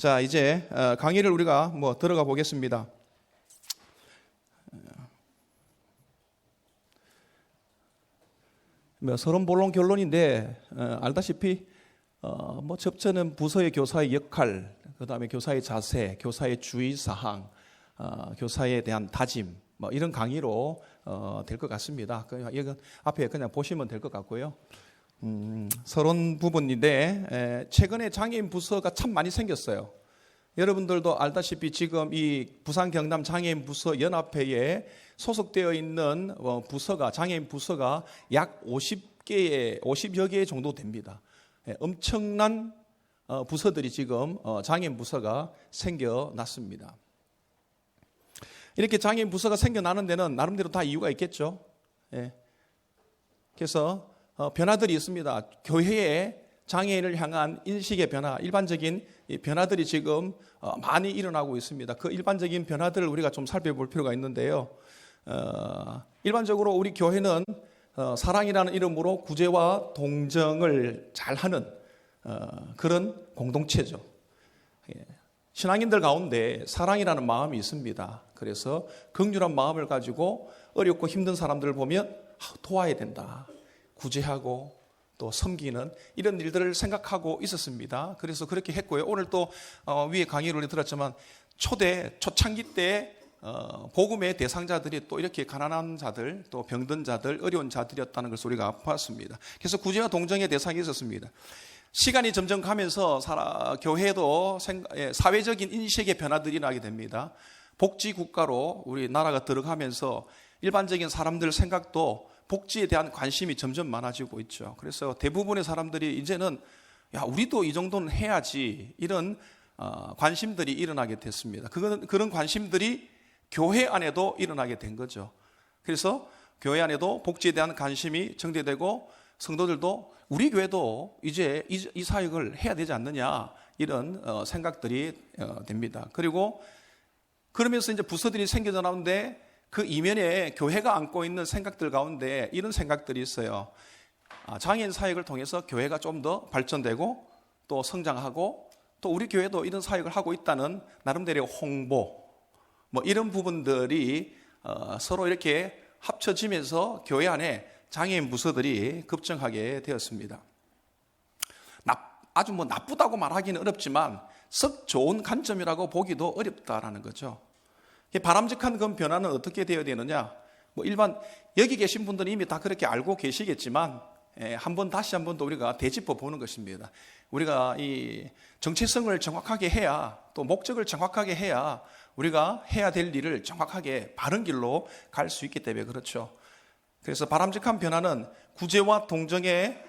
자, 이제 강의를 우리가 들어가 보겠습니다. 서론본론 결론인데 알다시피 접전은 부서의 교사의 역할, 그 다음에 교사의 자세, 교사의 주의사항, 교사에 대한 다짐, 이런 강의로 될 것 같습니다. 이건 앞에 그냥 보시면 될 것 같고요. 서론 부분인데 최근에 장애인 부서가 참 많이 생겼어요. 여러분들도 알다시피 지금 이 부산 경남 장애인 부서 연합회에 소속되어 있는 부서가, 장애인 부서가 약 50여 개 정도 됩니다. 엄청난 부서들이 지금 장애인 부서가 생겨났습니다. 이렇게 장애인 부서가 생겨나는 데는 나름대로 다 이유가 있겠죠. 그래서 변화들이 있습니다. 교회의 장애인을 향한 인식의 변화, 일반적인 변화들이 지금 많이 일어나고 있습니다. 그 일반적인 변화들을 우리가 좀 살펴볼 필요가 있는데요. 일반적으로 우리 교회는 사랑이라는 이름으로 구제와 동정을 잘하는 그런 공동체죠. 신앙인들 가운데 사랑이라는 마음이 있습니다. 그래서 긍휼한 마음을 가지고 어렵고 힘든 사람들을 보면 도와야 된다, 구제하고 또 섬기는 이런 일들을 생각하고 있었습니다. 그래서 그렇게 했고요. 오늘 또 위에 강의를 들었지만 초창기 때 복음의 대상자들이 또 이렇게 가난한 자들, 또 병든 자들, 어려운 자들이었다는 것을 우리가 봤습니다. 그래서 구제와 동정의 대상이 있었습니다. 시간이 점점 가면서 교회도 사회적인 인식의 변화들이 나게 됩니다. 복지국가로 우리 나라가 들어가면서 일반적인 사람들 생각도 복지에 대한 관심이 점점 많아지고 있죠. 그래서 대부분의 사람들이 이제는 우리도 이 정도는 해야지, 이런 관심들이 일어나게 됐습니다. 그런 관심들이 교회 안에도 일어나게 된 거죠. 그래서 교회 안에도 복지에 대한 관심이 정대되고 성도들도 우리 교회도 이제 이 사역을 해야 되지 않느냐, 이런 생각들이 됩니다. 그리고 그러면서 이제 부서들이 생겨져 나오는데 그 이면에 교회가 안고 있는 생각들 가운데 이런 생각들이 있어요. 장애인 사역을 통해서 교회가 좀 더 발전되고 또 성장하고 또 우리 교회도 이런 사역을 하고 있다는 나름대로의 홍보, 이런 부분들이 서로 이렇게 합쳐지면서 교회 안에 장애인 부서들이 급증하게 되었습니다. 아주 나쁘다고 말하기는 어렵지만 썩 좋은 관점이라고 보기도 어렵다라는 거죠. 바람직한 그 변화는 어떻게 되어야 되느냐? 일반 여기 계신 분들은 이미 다 그렇게 알고 계시겠지만 다시 한 번 더 우리가 되짚어 보는 것입니다. 우리가 이 정체성을 정확하게 해야, 또 목적을 정확하게 해야 우리가 해야 될 일을 정확하게 바른 길로 갈 수 있기 때문에 그렇죠. 그래서 바람직한 변화는 구제와 동정의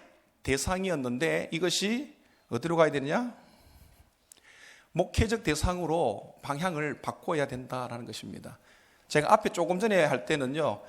대상이었는데 이것이 어디로 가야 되느냐? 목회적 대상으로 방향을 바꿔야 된다라는 것입니다. 제가 앞에 조금 전에 할 때는요,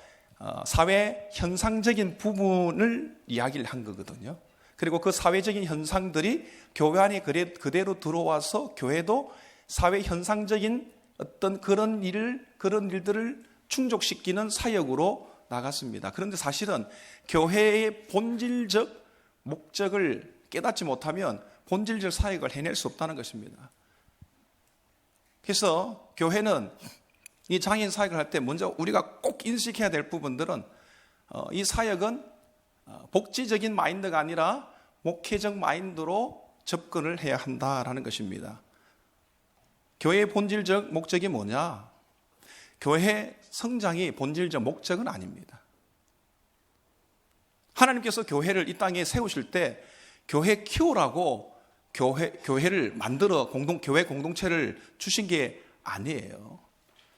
사회 현상적인 부분을 이야기를 한 거거든요. 그리고 그 사회적인 현상들이 교회 안에 그대로 들어와서 교회도 사회 현상적인 어떤 그런 일들을 충족시키는 사역으로 나갔습니다. 그런데 사실은 교회의 본질적 목적을 깨닫지 못하면 본질적 사역을 해낼 수 없다는 것입니다. 그래서 교회는 이 장애인 사역을 할 때 먼저 우리가 꼭 인식해야 될 부분들은 이 사역은 복지적인 마인드가 아니라 목회적 마인드로 접근을 해야 한다라는 것입니다. 교회의 본질적 목적이 뭐냐? 교회 성장이 본질적 목적은 아닙니다. 하나님께서 교회를 이 땅에 세우실 때 교회 키우라고 교회를 만들어 교회 공동체를 주신 게 아니에요.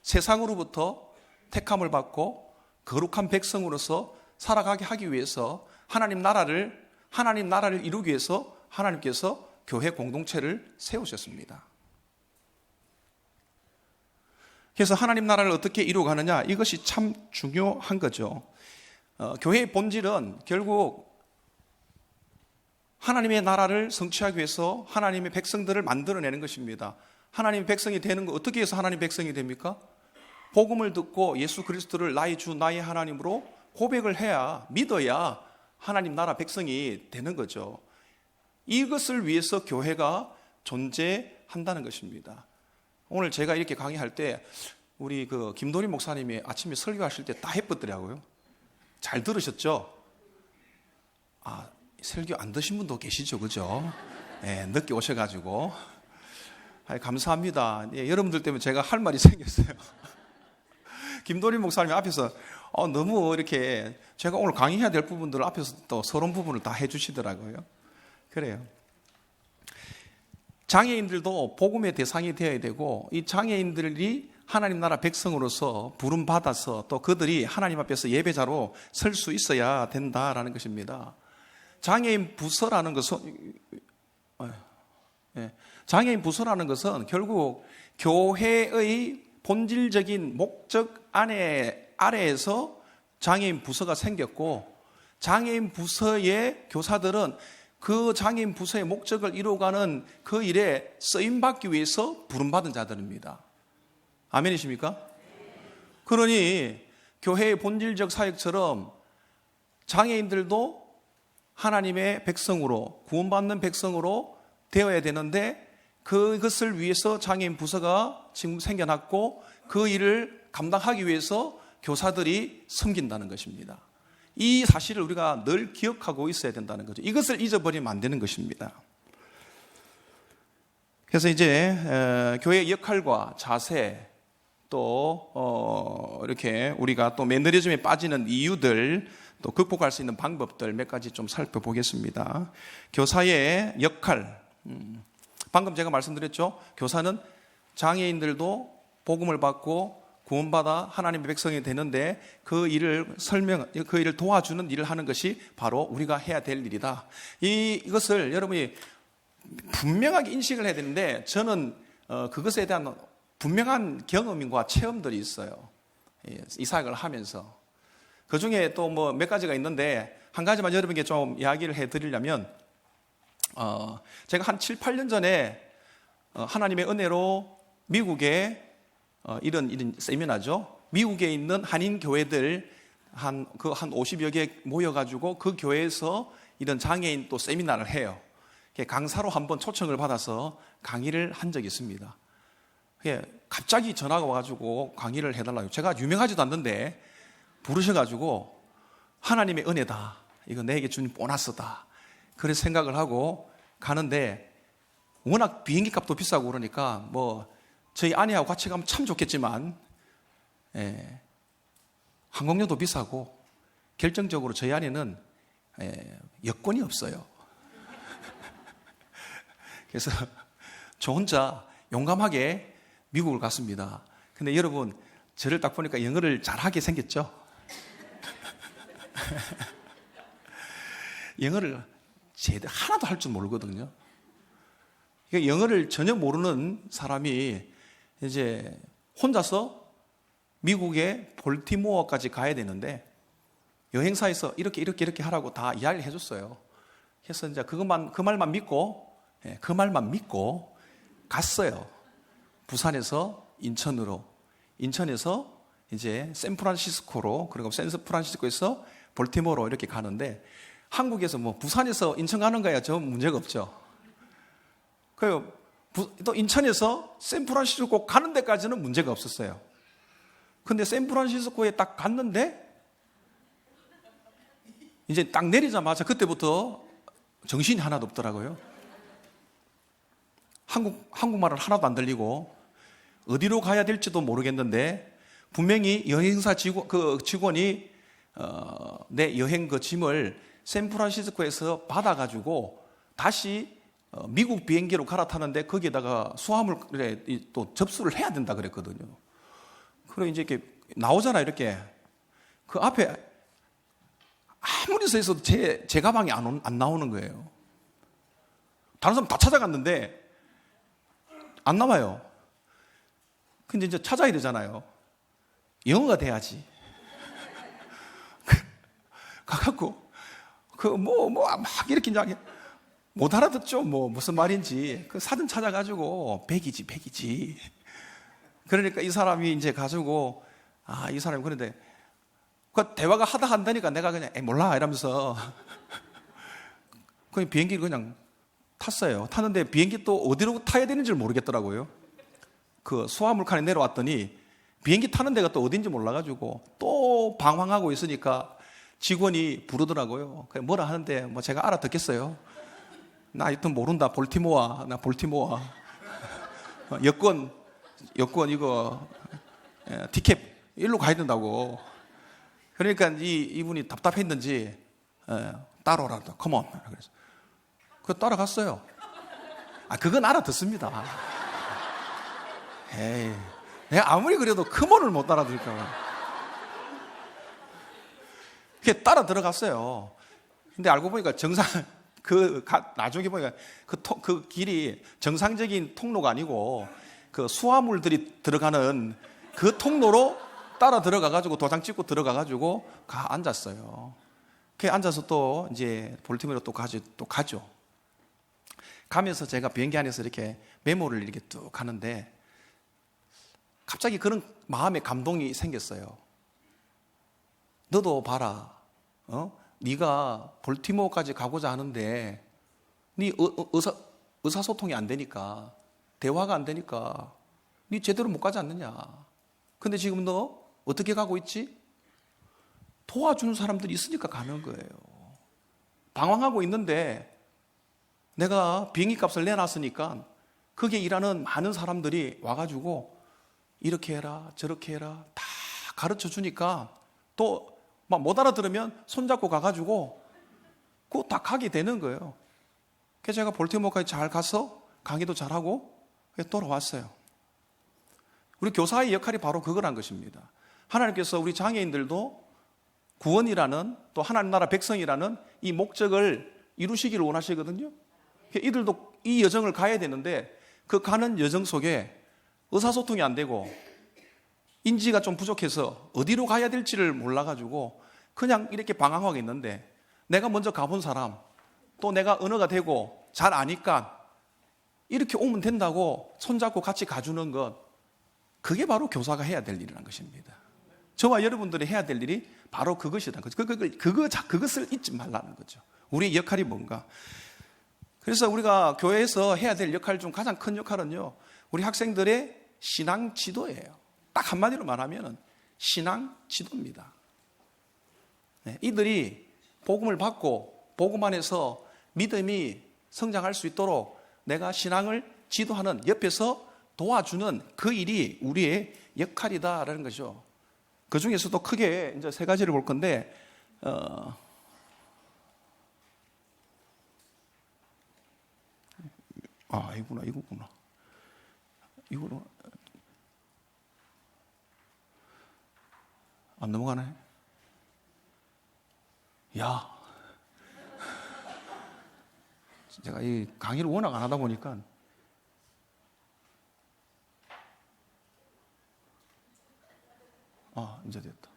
세상으로부터 택함을 받고 거룩한 백성으로서 살아가게 하기 위해서 하나님 나라를 이루기 위해서 하나님께서 교회 공동체를 세우셨습니다. 그래서 하나님 나라를 어떻게 이루어가느냐, 이것이 참 중요한 거죠. 교회의 본질은 결국 하나님의 나라를 성취하기 위해서 하나님의 백성들을 만들어내는 것입니다. 하나님의 백성이 되는 거 어떻게 해서 하나님의 백성이 됩니까? 복음을 듣고 예수 그리스도를 나의 주 나의 하나님으로 고백을 해야, 믿어야 하나님 나라 백성이 되는 거죠. 이것을 위해서 교회가 존재한다는 것입니다. 오늘 제가 이렇게 강의할 때 우리 김도림 목사님이 아침에 설교하실 때 다 해뻗더라고요. 잘 들으셨죠? 설교 안 드신 분도 계시죠, 그죠? 네, 늦게 오셔가지고. 감사합니다. 여러분들 때문에 제가 할 말이 생겼어요. 김도림 목사님 앞에서 너무 이렇게 제가 오늘 강의해야 될 부분들을 앞에서 또 서론 부분을 다 해주시더라고요. 그래요. 장애인들도 복음의 대상이 되어야 되고, 이 장애인들이 하나님 나라 백성으로서 부름받아서 또 그들이 하나님 앞에서 예배자로 설 수 있어야 된다라는 것입니다. 장애인 부서라는 것은 결국 교회의 본질적인 목적 아래에서 장애인 부서가 생겼고, 장애인 부서의 교사들은 그 장애인 부서의 목적을 이루어가는 그 일에 쓰임받기 위해서 부름받은 자들입니다. 아멘이십니까? 그러니 교회의 본질적 사역처럼 장애인들도 하나님의 백성으로, 구원받는 백성으로 되어야 되는데, 그것을 위해서 장애인 부서가 지금 생겨났고, 그 일을 감당하기 위해서 교사들이 섬긴다는 것입니다. 이 사실을 우리가 늘 기억하고 있어야 된다는 거죠. 이것을 잊어버리면 안 되는 것입니다. 그래서 이제 교회의 역할과 자세, 또 이렇게 우리가 또 매너리즘에 빠지는 이유들, 또 극복할 수 있는 방법들 몇 가지 좀 살펴보겠습니다. 교사의 역할, 방금 제가 말씀드렸죠. 교사는 장애인들도 복음을 받고 구원받아 하나님의 백성이 되는데 그 일을 도와주는 일을 하는 것이 바로 우리가 해야 될 일이다. 이것을 여러분이 분명하게 인식을 해야 되는데, 저는 그것에 대한 분명한 경험과 체험들이 있어요. 이 사역을 하면서. 그 중에 또 몇 가지가 있는데, 한 가지만 여러분께 좀 이야기를 해드리려면, 제가 한 7, 8년 전에 하나님의 은혜로 미국에 이런 세미나죠. 미국에 있는 한인 교회들 한 50여 개 모여가지고 그 교회에서 이런 장애인 또 세미나를 해요. 강사로 한번 초청을 받아서 강의를 한 적이 있습니다. 갑자기 전화가 와가지고 강의를 해달라고. 제가 유명하지도 않는데 부르셔가지고 하나님의 은혜다, 이거 내게 주는 보너스다, 그래서 생각을 하고 가는데, 워낙 비행기 값도 비싸고 그러니까 저희 아내하고 같이 가면 참 좋겠지만, 항공료도 비싸고, 결정적으로 저희 아내는 여권이 없어요. 그래서 저 혼자 용감하게 미국을 갔습니다. 근데 여러분, 저를 딱 보니까 영어를 잘하게 생겼죠? 영어를 제대로 하나도 할 줄 모르거든요. 영어를 전혀 모르는 사람이 이제 혼자서 미국의 볼티모어까지 가야 되는데, 여행사에서 이렇게 하라고 다 이야기를 해줬어요. 그래서 이제 그 말만 믿고 갔어요. 부산에서 인천으로, 인천에서 이제 샌프란시스코로, 그리고 샌프란시스코에서 볼티모어로 이렇게 가는데, 한국에서 부산에서 인천 가는 거야 저 문제가 없죠. 또 인천에서 샌프란시스코 가는 데까지는 문제가 없었어요. 근데 샌프란시스코에 딱 갔는데, 이제 딱 내리자마자 그때부터 정신이 하나도 없더라고요. 한국말을 하나도 안 들리고 어디로 가야 될지도 모르겠는데, 분명히 여행사 직원이 내 여행 짐을 샌프란시스코에서 받아가지고 다시 미국 비행기로 갈아타는데, 거기에다가 수화물에 또 접수를 해야 된다 그랬거든요. 그리고 이제 이렇게 나오잖아요. 이렇게 그 앞에 아무리 서 있어도 제 가방이 안 나오는 거예요. 다른 사람 다 찾아갔는데 안 나와요. 근데 이제 찾아야 되잖아요. 영어가 돼야지. 가갖고 막 이렇게 이제 못 알아듣죠. 무슨 말인지. 그 사진 찾아가지고 백이지. 그러니까 이 사람이 이제 가지고, 이 사람이 그런데 그 대화가 하다 한다니까 내가 그냥 몰라 이러면서 그냥 비행기를 그냥 탔어요. 탔는데 비행기 또 어디로 타야 되는지 모르겠더라고요. 그 수화물칸에 내려왔더니 비행기 타는 데가 또 어딘지 몰라가지고 또 방황하고 있으니까 직원이 부르더라고요. 뭐라 하는데 뭐 제가 알아듣겠어요. 나 하여튼 모른다. 볼티모어. 나 볼티모어. 여권 이거 티켓 일로 가야 된다고. 그러니까 이분이 답답했는지 따라오라고. 컴온. 그래서 그 따라갔어요. 그건 알아듣습니다. 에이, 내가 아무리 그래도 컴온을 못 알아들을까. 그게 따라 들어갔어요. 근데 알고 보니까 나중에 보니까 그 길이 정상적인 통로가 아니고 그 수화물들이 들어가는 그 통로로 따라 들어가가지고 도장 찍고 들어가가지고 앉았어요. 그 앉아서 또 이제 볼티모어로 또 가죠. 가면서 제가 비행기 안에서 이렇게 메모를 이렇게 뚝 하는데 갑자기 그런 마음의 감동이 생겼어요. 너도 봐라. 네가 볼티모어까지 가고자 하는데 네 의사소통이 안 되니까, 대화가 안 되니까 네 제대로 못 가지 않느냐. 근데 지금 너 어떻게 가고 있지? 도와주는 사람들이 있으니까 가는 거예요. 방황하고 있는데 내가 비행기 값을 내놨으니까 거기에 일하는 많은 사람들이 와가지고 이렇게 해라 저렇게 해라 다 가르쳐 주니까 또 막 못 알아들으면 손잡고 가가지고 그거 다 가게 되는 거예요. 그래서 제가 볼티모어까지 잘 가서 강의도 잘하고 돌아왔어요. 우리 교사의 역할이 바로 그거란 것입니다. 하나님께서 우리 장애인들도 구원이라는, 또 하나님 나라 백성이라는 이 목적을 이루시기를 원하시거든요. 이들도 이 여정을 가야 되는데 그 가는 여정 속에 의사소통이 안 되고 인지가 좀 부족해서 어디로 가야 될지를 몰라가지고 그냥 이렇게 방황하고 있는데, 내가 먼저 가본 사람, 또 내가 언어가 되고 잘 아니까 이렇게 오면 된다고 손잡고 같이 가주는 것, 그게 바로 교사가 해야 될 일이라는 것입니다. 저와 여러분들이 해야 될 일이 바로 그것이라는 거죠. 그것을 잊지 말라는 거죠. 우리의 역할이 뭔가. 그래서 우리가 교회에서 해야 될 역할 중 가장 큰 역할은요, 우리 학생들의 신앙 지도예요. 딱 한마디로 말하면 신앙 지도입니다. 네, 이들이 복음을 받고 복음 안에서 믿음이 성장할 수 있도록 내가 신앙을 지도하는, 옆에서 도와주는 그 일이 우리의 역할이다라는 거죠. 그 중에서도 크게 이제 세 가지를 볼 건데, 이거구나. 안 넘어가네. 제가 이 강의를 워낙 안 하다 보니까 이제 됐다.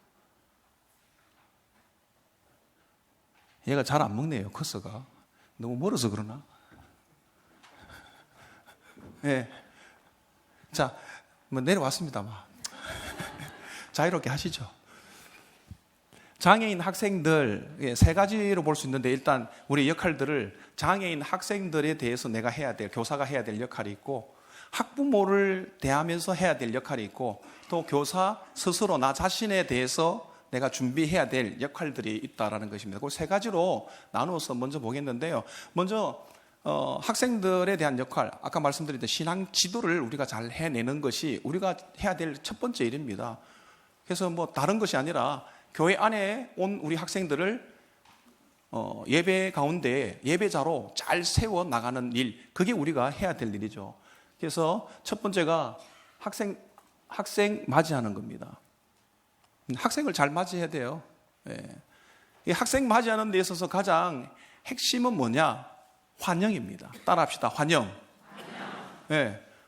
얘가 잘 안 먹네요. 커서가 너무 멀어서 그러나? 네. 자, 뭐 내려왔습니다. 자유롭게 하시죠. 장애인 학생들 세 가지로 볼 수 있는데, 일단 우리 역할들을 장애인 학생들에 대해서 내가 해야 될, 교사가 해야 될 역할이 있고, 학부모를 대하면서 해야 될 역할이 있고, 또 교사 스스로 나 자신에 대해서 내가 준비해야 될 역할들이 있다라는 것입니다. 그 세 가지로 나누어서 먼저 보겠는데요. 먼저 학생들에 대한 역할, 아까 말씀드린 신앙 지도를 우리가 잘 해내는 것이 우리가 해야 될 첫 번째 일입니다. 그래서 뭐 다른 것이 아니라 교회 안에 온 우리 학생들을 예배 가운데 예배자로 잘 세워 나가는 일, 그게 우리가 해야 될 일이죠. 그래서 첫 번째가 학생 맞이하는 겁니다. 학생을 잘 맞이해야 돼요. 이 학생 맞이하는 데 있어서 가장 핵심은 뭐냐? 환영입니다. 따라합시다. 환영.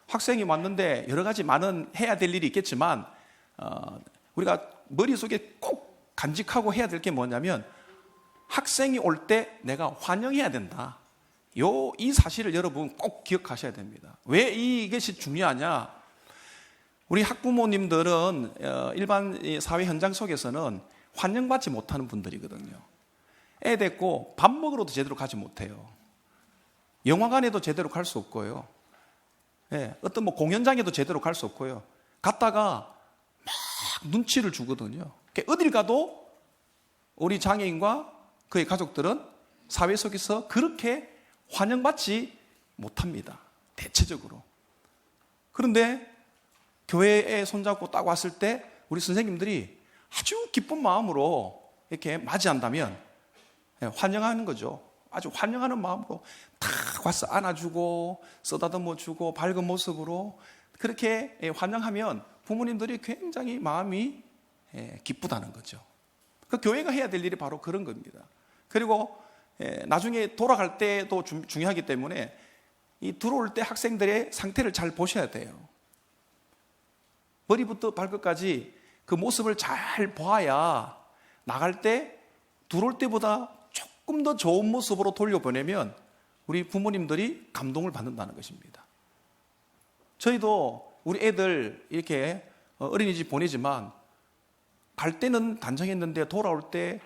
학생이 왔는데 여러 가지 많은 해야 될 일이 있겠지만 우리가 머릿속에 꼭 간직하고 해야 될 게 뭐냐면, 학생이 올 때 내가 환영해야 된다. 이 사실을 여러분 꼭 기억하셔야 됩니다. 왜 이것이 중요하냐? 우리 학부모님들은 일반 사회 현장 속에서는 환영받지 못하는 분들이거든요. 애 데리고 밥 먹으러도 제대로 가지 못해요. 영화관에도 제대로 갈 수 없고요. 예, 어떤 뭐 공연장에도 제대로 갈 수 없고요. 갔다가 막 눈치를 주거든요. 그러니까 어딜 가도 우리 장애인과 그의 가족들은 사회 속에서 그렇게 환영받지 못합니다. 대체적으로. 그런데 교회에 손잡고 딱 왔을 때 우리 선생님들이 아주 기쁜 마음으로 이렇게 맞이한다면 환영하는 거죠. 아주 환영하는 마음으로 탁 와서 안아주고 쓰다듬어 주고 밝은 모습으로 그렇게 환영하면 부모님들이 굉장히 마음이 기쁘다는 거죠. 그 교회가 해야 될 일이 바로 그런 겁니다. 그리고 나중에 돌아갈 때도 중요하기 때문에 이 들어올 때 학생들의 상태를 잘 보셔야 돼요. 머리부터 발끝까지 그 모습을 잘 봐야 나갈 때 들어올 때보다 조금 더 좋은 모습으로 돌려보내면 우리 부모님들이 감동을 받는다는 것입니다. 저희도 우리 애들 이렇게 어린이집 보내지만 갈 때는 단정했는데 돌아올 때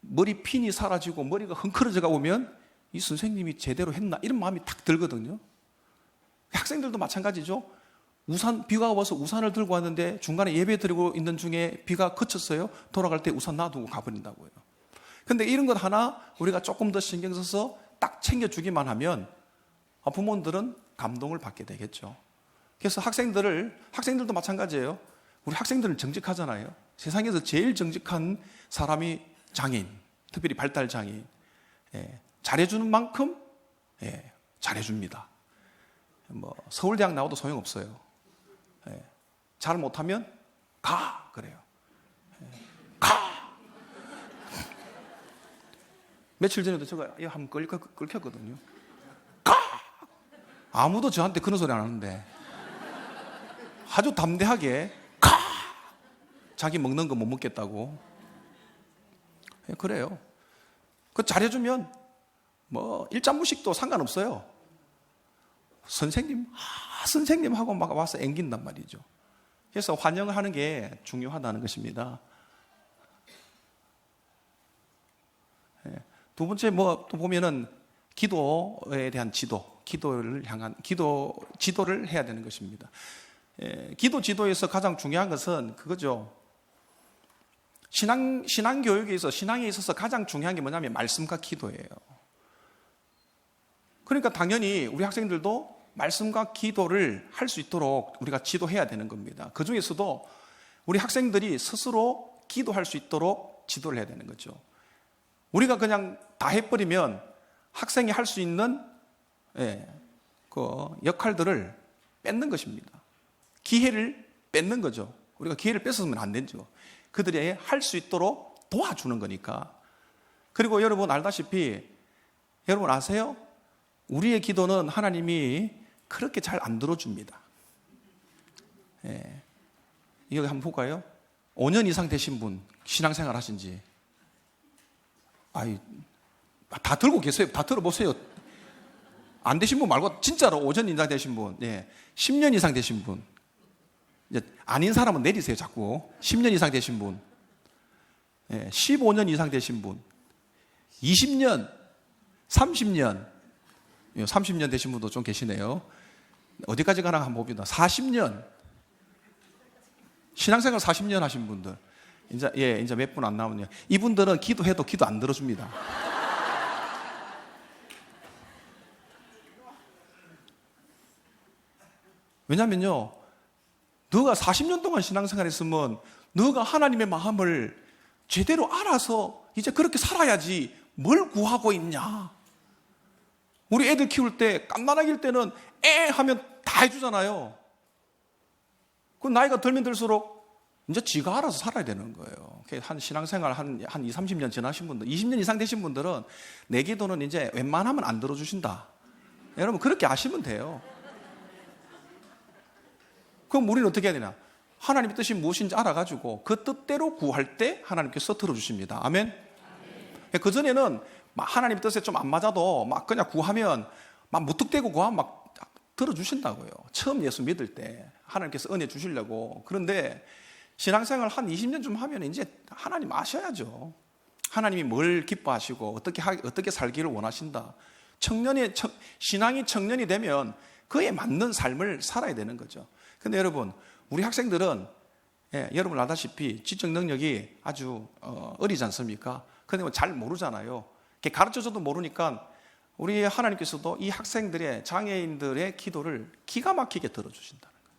머리 핀이 사라지고 머리가 흥크러져 가보면 이 선생님이 제대로 했나 이런 마음이 탁 들거든요. 학생들도 마찬가지죠. 우산, 비가 와서 우산을 들고 왔는데 중간에 예배 드리고 있는 중에 비가 그쳤어요. 돌아갈 때 우산 놔두고 가버린다고요. 근데 이런 것 하나 우리가 조금 더 신경 써서 딱 챙겨주기만 하면 부모님들은 감동을 받게 되겠죠. 그래서 학생들도 마찬가지예요. 우리 학생들은 정직하잖아요. 세상에서 제일 정직한 사람이 장애인, 특별히 발달장애인. 잘해주는 만큼 잘해줍니다. 뭐 서울대학 나와도 소용없어요. 잘 못하면 가 그래요. 가. 며칠 전에도 제가 한번 끌켰거든요. 가. 아무도 저한테 그런 소리 안 하는데 아주 담대하게 가. 자기 먹는 거 못 먹겠다고. 그래요. 그 잘해주면 뭐 일자무식도 상관없어요. 선생님 하고 막 와서 앵긴단 말이죠. 그래서 환영을 하는 게 중요하다는 것입니다. 두 번째 뭐 또 보면은 기도에 대한 지도를 해야 되는 것입니다. 기도 지도에서 가장 중요한 것은 그거죠. 신앙 교육에 있어서 가장 중요한 게 뭐냐면 말씀과 기도예요. 그러니까 당연히 우리 학생들도 말씀과 기도를 할 수 있도록 우리가 지도해야 되는 겁니다. 그 중에서도 우리 학생들이 스스로 기도할 수 있도록 지도를 해야 되는 거죠. 우리가 그냥 다 해버리면 학생이 할 수 있는 그 역할들을 뺏는 것입니다. 기회를 뺏는 거죠. 우리가 기회를 뺏으면 안 되죠. 그들이 할 수 있도록 도와주는 거니까. 그리고 여러분 알다시피 여러분 아세요? 우리의 기도는 하나님이 그렇게 잘 안 들어줍니다. 이거 한번 볼까요? 5년 이상 되신 분, 신앙생활 하신 지. 다 들고 계세요. 다 들어보세요. 안 되신 분 말고 진짜로 5년 이상 되신 분, 10년 이상 되신 분. 이제 아닌 사람은 내리세요, 자꾸. 10년 이상 되신 분, 15년 이상 되신 분, 20년, 30년, 30년 되신 분도 좀 계시네요. 어디까지 가나 한번 봅니다. 40년, 신앙생활 40년 하신 분들, 이제 몇 분 안 나오네요. 이분들은 기도해도 기도 안 들어줍니다. 왜냐면요, 너가 40년 동안 신앙생활 했으면 너가 하나님의 마음을 제대로 알아서 이제 그렇게 살아야지 뭘 구하고 있냐. 우리 애들 키울 때 깐난아기일 때는 하면 다 해주잖아요. 그 나이가 들면 들수록 이제 지가 알아서 살아야 되는 거예요. 한 신앙생활 한 20, 30년 지나신 분들, 20년 이상 되신 분들은 내 기도는 이제 웬만하면 안 들어주신다. 여러분 그렇게 아시면 돼요. 그럼 우리는 어떻게 해야 되냐? 하나님의 뜻이 무엇인지 알아가지고 그 뜻대로 구할 때 하나님께서 들어주십니다. 아멘? 그전에는 하나님의 뜻에 좀 안 맞아도 막 그냥 구하면 막 무턱대고 구하면 막 들어주신다고요. 처음 예수 믿을 때 하나님께서 은혜 주시려고. 그런데 신앙생활 한 20년 좀 하면 이제 하나님 아셔야죠. 하나님이 뭘 기뻐하시고 어떻게 살기를 원하신다. 신앙이 청년이 되면 그에 맞는 삶을 살아야 되는 거죠. 근데 여러분, 우리 학생들은 여러분 알다시피 지적 능력이 아주 어리지 않습니까? 근데 잘 모르잖아요. 가르쳐줘도 모르니까 우리 하나님께서도 이 학생들의, 장애인들의 기도를 기가 막히게 들어주신다는 거예요.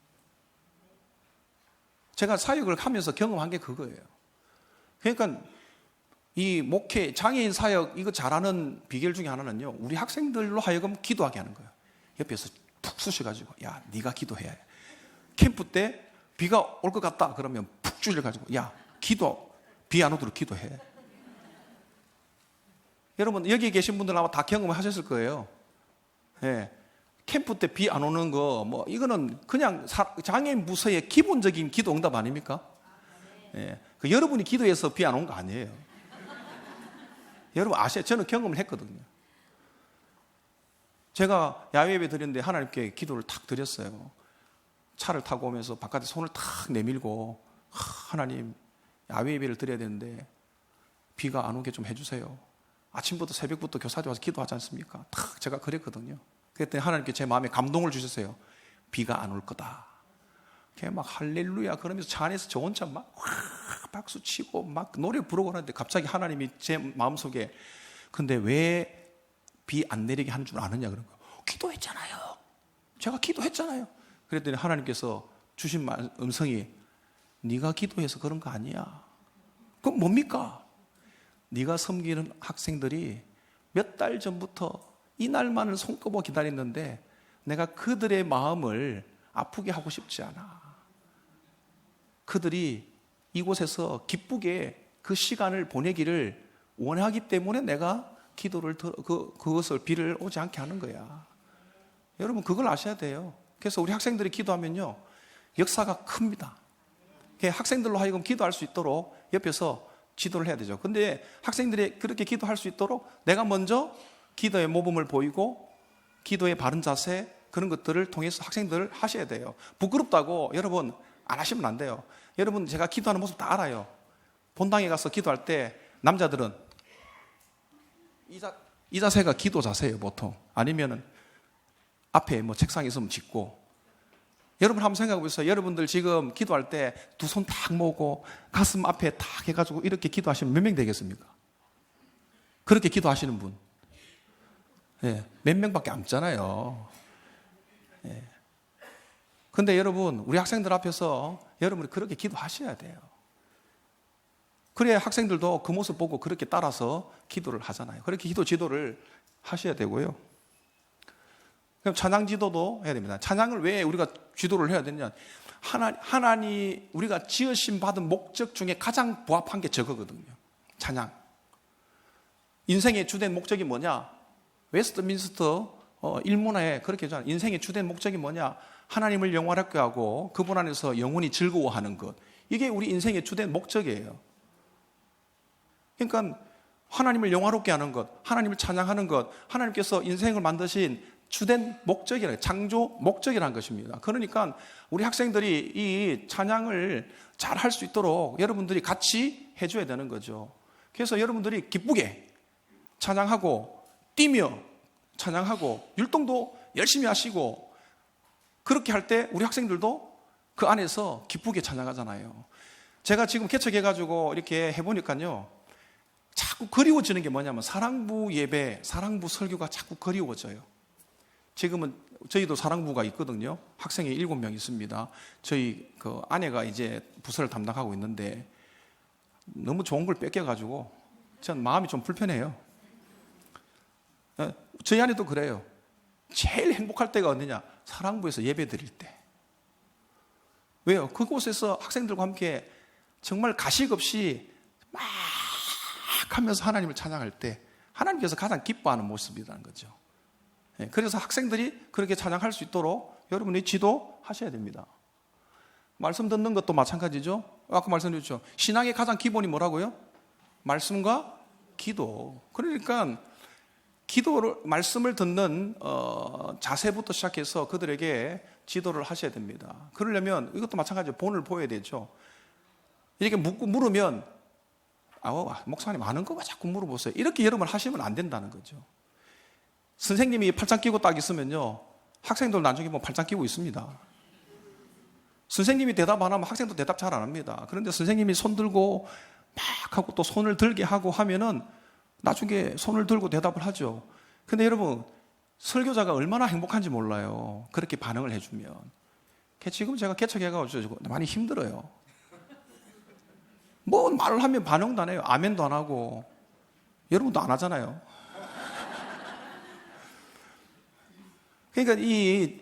제가 사역을 하면서 경험한 게 그거예요. 그러니까 이 목회, 장애인 사역 이거 잘하는 비결 중에 하나는요, 우리 학생들로 하여금 기도하게 하는 거예요. 옆에서 푹 쑤셔가지고, 야, 네가 기도해야 해. 캠프 때 비가 올 것 같다 그러면 푹 줄여가지고, 야, 비 안 오도록 기도해. 여러분, 여기 계신 분들 아마 다 경험하셨을 거예요. 예. 캠프 때 비 안 오는 거, 이거는 그냥 장애인 부서의 기본적인 기도 응답 아닙니까? 예. 여러분이 기도해서 비 안 온 거 아니에요. 여러분 아세요? 저는 경험을 했거든요. 제가 야외 예배 드렸는데 하나님께 기도를 탁 드렸어요. 차를 타고 오면서 바깥에 손을 탁 내밀고, 하나님, 야외 예배를 드려야 되는데 비가 안 오게 좀 해주세요. 아침부터 새벽부터 교사들 와서 기도하지 않습니까? 탁 제가 그랬거든요. 그랬더니 하나님께 제 마음에 감동을 주셨어요. 비가 안 올 거다. 막 할렐루야 그러면서 차 안에서 저 혼자 막 박수 치고 막 노래 부르고 하는데 갑자기 하나님이 제 마음속에, 근데 왜 비 안 내리게 하는 줄 아느냐 그런 거예요. 기도했잖아요. 제가 기도했잖아요. 그랬더니 하나님께서 주신 음성이, 네가 기도해서 그런 거 아니야. 그럼 뭡니까? 네가 섬기는 학생들이 몇 달 전부터 이날만을 손꼽아 기다렸는데 내가 그들의 마음을 아프게 하고 싶지 않아. 그들이 이곳에서 기쁘게 그 시간을 보내기를 원하기 때문에 내가 기도를 그것을 비를 오지 않게 하는 거야. 여러분 그걸 아셔야 돼요. 그래서 우리 학생들이 기도하면요, 역사가 큽니다. 학생들로 하여금 기도할 수 있도록 옆에서 지도를 해야 되죠. 근데 학생들이 그렇게 기도할 수 있도록 내가 먼저 기도의 모범을 보이고 기도의 바른 자세, 그런 것들을 통해서 학생들을 하셔야 돼요. 부끄럽다고 여러분 안 하시면 안 돼요. 여러분 제가 기도하는 모습 다 알아요. 본당에 가서 기도할 때 남자들은 이 자세가 기도 자세예요, 보통. 아니면은 앞에 책상에 있으면 짚고. 여러분 한번 생각해 보세요. 여러분들 지금 기도할 때 두 손 딱 모으고 가슴 앞에 딱 해가지고 이렇게 기도하시면 몇 명 되겠습니까? 그렇게 기도하시는 분. 몇 명밖에 안 없잖아요. 근데 여러분, 우리 학생들 앞에서 여러분이 그렇게 기도하셔야 돼요. 그래야 학생들도 그 모습 보고 그렇게 따라서 기도를 하잖아요. 그렇게 기도 지도를 하셔야 되고요. 그럼 찬양 지도도 해야 됩니다. 찬양을 왜 우리가 지도를 해야 되냐? 하나님, 우리가 지으심 받은 목적 중에 가장 부합한 게 저거거든요. 찬양. 인생의 주된 목적이 뭐냐? 웨스트민스터 일문화에 그렇게 하잖아요. 인생의 주된 목적이 뭐냐? 하나님을 영화롭게 하고 그분 안에서 영혼이 즐거워하는 것. 이게 우리 인생의 주된 목적이에요. 그러니까 하나님을 영화롭게 하는 것, 하나님을 찬양하는 것, 하나님께서 인생을 만드신 주된 목적이라, 창조 목적이라는 것입니다. 그러니까 우리 학생들이 이 찬양을 잘 할 수 있도록 여러분들이 같이 해줘야 되는 거죠. 그래서 여러분들이 기쁘게 찬양하고 뛰며 찬양하고 율동도 열심히 하시고, 그렇게 할 때 우리 학생들도 그 안에서 기쁘게 찬양하잖아요. 제가 지금 개척해가지고 이렇게 해보니까요, 자꾸 그리워지는 게 뭐냐면 사랑부 예배, 사랑부 설교가 자꾸 그리워져요. 지금은 저희도 사랑부가 있거든요. 학생이 7명 있습니다. 저희 그 아내가 이제 부서를 담당하고 있는데 너무 좋은 걸 뺏겨가지고 전 마음이 좀 불편해요. 저희 아내도 그래요. 제일 행복할 때가 어디냐? 사랑부에서 예배 드릴 때. 왜요? 그곳에서 학생들과 함께 정말 가식 없이 막 하면서 하나님을 찬양할 때 하나님께서 가장 기뻐하는 모습이라는 거죠. 그래서 학생들이 그렇게 찬양할 수 있도록 여러분이 지도하셔야 됩니다. 말씀 듣는 것도 마찬가지죠. 아까 말씀드렸죠. 신앙의 가장 기본이 뭐라고요? 말씀과 기도. 그러니까 기도를, 말씀을 듣는 자세부터 시작해서 그들에게 지도를 하셔야 됩니다. 그러려면 이것도 마찬가지로 본을 보여야 되죠. 이렇게 물으면 목사님 아는 거만 자꾸 물어보세요. 이렇게 여러분 하시면 안 된다는 거죠. 선생님이 팔짱 끼고 딱 있으면요, 학생들 나중에 뭐 팔짱 끼고 있습니다. 선생님이 대답 안 하면 학생도 대답 잘 안 합니다. 그런데 선생님이 손 들고 막 하고 또 손을 들게 하고 하면은 나중에 손을 들고 대답을 하죠. 근데 여러분, 설교자가 얼마나 행복한지 몰라요. 그렇게 반응을 해주면. 지금 제가 개척해가지고 많이 힘들어요. 뭐 말을 하면 반응도 안 해요. 아멘도 안 하고. 여러분도 안 하잖아요. 그러니까 이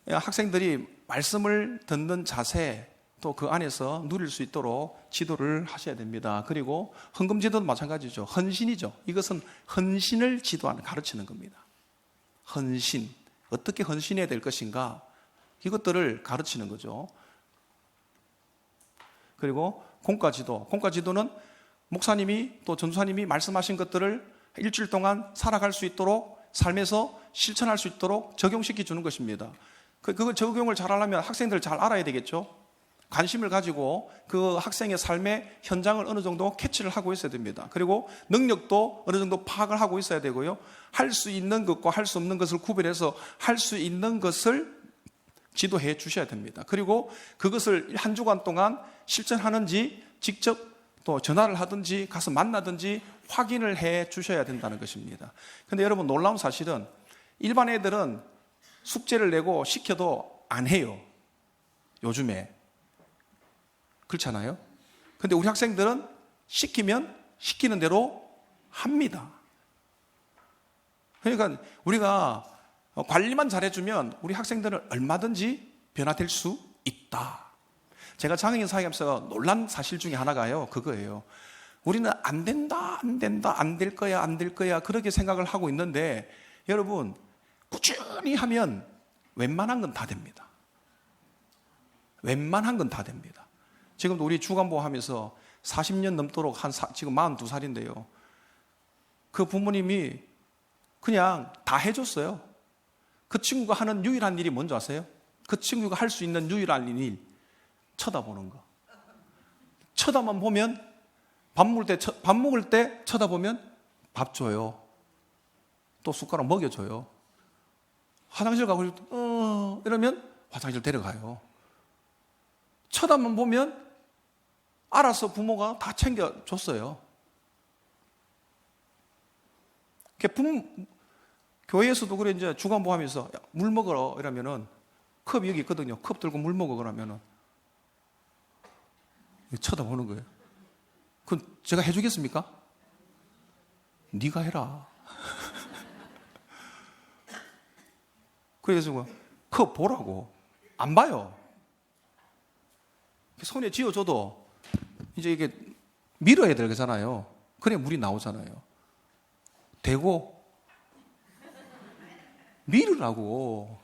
학생들이 말씀을 듣는 자세, 또 그 안에서 누릴 수 있도록 지도를 하셔야 됩니다. 그리고 헌금 지도도 마찬가지죠. 헌신이죠. 이것은 헌신을 지도하는, 가르치는 겁니다. 헌신, 어떻게 헌신해야 될 것인가, 이것들을 가르치는 거죠. 그리고 공과지도, 공과지도는 목사님이 또 전도사님이 말씀하신 것들을 일주일 동안 살아갈 수 있도록, 삶에서 실천할 수 있도록 적용시켜 주는 것입니다. 그걸 적용을 잘 하려면 학생들 잘 알아야 되겠죠. 관심을 가지고 그 학생의 삶의 현장을 어느 정도 캐치를 하고 있어야 됩니다. 그리고 능력도 어느 정도 파악을 하고 있어야 되고요. 할 수 있는 것과 할 수 없는 것을 구별해서 할 수 있는 것을 지도해 주셔야 됩니다. 그리고 그것을 한 주간 동안 실천하는지 직접 또 전화를 하든지 가서 만나든지 확인을 해 주셔야 된다는 것입니다. 그런데 여러분, 놀라운 사실은 일반 애들은 숙제를 내고 시켜도 안 해요. 요즘에. 그렇잖아요. 근데 우리 학생들은 시키면 시키는 대로 합니다. 그러니까 우리가 관리만 잘해주면 우리 학생들은 얼마든지 변화될 수 있다. 제가 장애인 사회하면서 놀란 사실 중에 하나가요, 그거예요. 우리는 안 된다, 안 된다, 안 될 거야, 안 될 거야, 그렇게 생각을 하고 있는데, 여러분, 꾸준히 하면 웬만한 건 다 됩니다. 웬만한 건 다 됩니다. 지금도 우리 주간보 하면서 40년 넘도록 지금 42살인데요. 그 부모님이 그냥 다 해줬어요. 그 친구가 하는 유일한 일이 뭔지 아세요? 그 친구가 할 수 있는 유일한 일, 쳐다보는 거. 쳐다만 보면, 밥 먹을 때 쳐다보면 밥 줘요. 또 숟가락 먹여줘요. 화장실 가고 이러면 화장실 데려가요. 쳐다만 보면 알아서 부모가 다 챙겨줬어요. 교회에서도 그래, 이제 주간보 하면서 물 먹으러 이러면은 컵이 여기 있거든요. 컵 들고 물 먹어 그러면은 쳐다보는 거예요. 그건 제가 해주겠습니까? 네가 해라. 그래서 컵 보라고. 안 봐요. 손에 쥐어줘도 이제 이게 밀어야 되잖아요. 그래 물이 나오잖아요. 대고 밀으라고.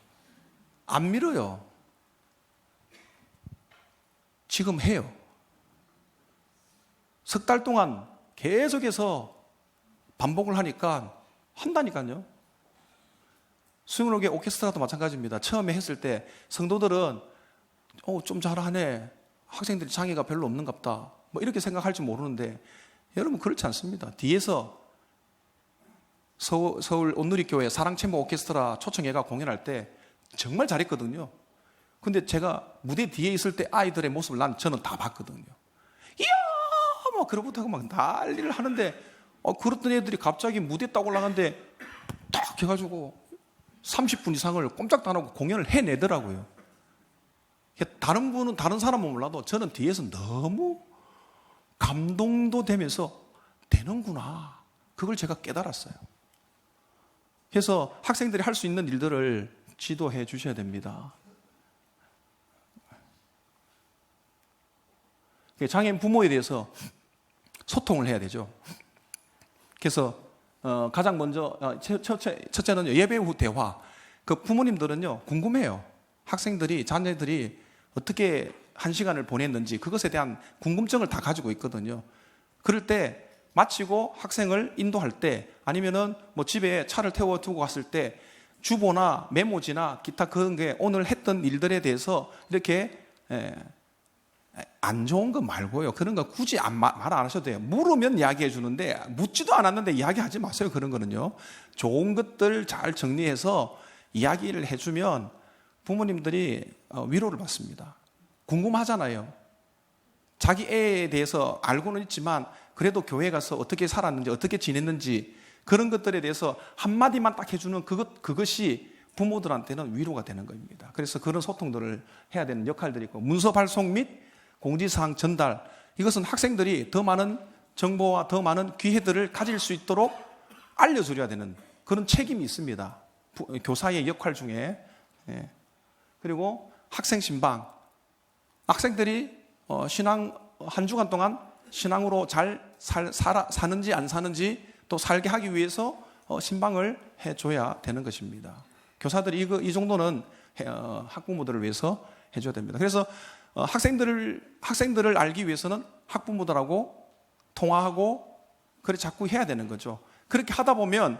안 밀어요. 지금 해요. 석 달 동안 계속해서 반복을 하니까 한다니까요. 수영록의 오케스트라도 마찬가지입니다. 처음에 했을 때 성도들은 좀 잘하네, 학생들이 장애가 별로 없는가 보다, 뭐 이렇게 생각할지 모르는데, 여러분 그렇지 않습니다. 뒤에서 서울 온누리교회 사랑챔버 오케스트라 초청회가 공연할 때 정말 잘했거든요. 근데 제가 무대 뒤에 있을 때 아이들의 모습을 저는 다 봤거든요. 이야! 막 그러고부터 막 난리를 하는데, 그랬던 애들이 갑자기 무대 딱 올라가는데 딱 해가지고 30분 이상을 꼼짝도 안 하고 공연을 해내더라고요. 다른 사람은 몰라도 저는 뒤에서 너무 감동도 되면서 되는구나, 그걸 제가 깨달았어요. 그래서 학생들이 할 수 있는 일들을 지도해 주셔야 됩니다. 장애인 부모에 대해서 소통을 해야 되죠. 그래서 가장 먼저 첫째는 예배 후 대화. 그 부모님들은요 궁금해요. 학생들이, 자녀들이 어떻게 한 시간을 보냈는지 그것에 대한 궁금증을 다 가지고 있거든요. 그럴 때 마치고 학생을 인도할 때, 아니면은 뭐 집에 차를 태워 두고 갔을 때 주보나 메모지나 기타 그런 게 오늘 했던 일들에 대해서 이렇게 안 좋은 거 말고요. 그런 거 굳이 말 안 하셔도 돼요. 물으면 이야기해 주는데 묻지도 않았는데 이야기하지 마세요. 그런 거는요. 좋은 것들 잘 정리해서 이야기를 해주면 부모님들이 위로를 받습니다. 궁금하잖아요. 자기 애에 대해서 알고는 있지만 그래도 교회 가서 어떻게 살았는지 어떻게 지냈는지 그런 것들에 대해서 한마디만 딱 해주는 그것이 부모들한테는 위로가 되는 겁니다. 그래서 그런 소통들을 해야 되는 역할들이 있고, 문서 발송 및 공지사항 전달, 이것은 학생들이 더 많은 정보와 더 많은 기회들을 가질 수 있도록 알려줘야 되는 그런 책임이 있습니다. 교사의 역할 중에. 그리고 학생 신방, 학생들이 신앙 한 주간 동안 신앙으로 잘 사는지 안 사는지 또 살게 하기 위해서 신방을 해줘야 되는 것입니다. 교사들이 이 정도는 학부모들을 위해서 해줘야 됩니다. 그래서 학생들을 알기 위해서는 학부모들하고 통화하고 그래 자꾸 해야 되는 거죠. 그렇게 하다 보면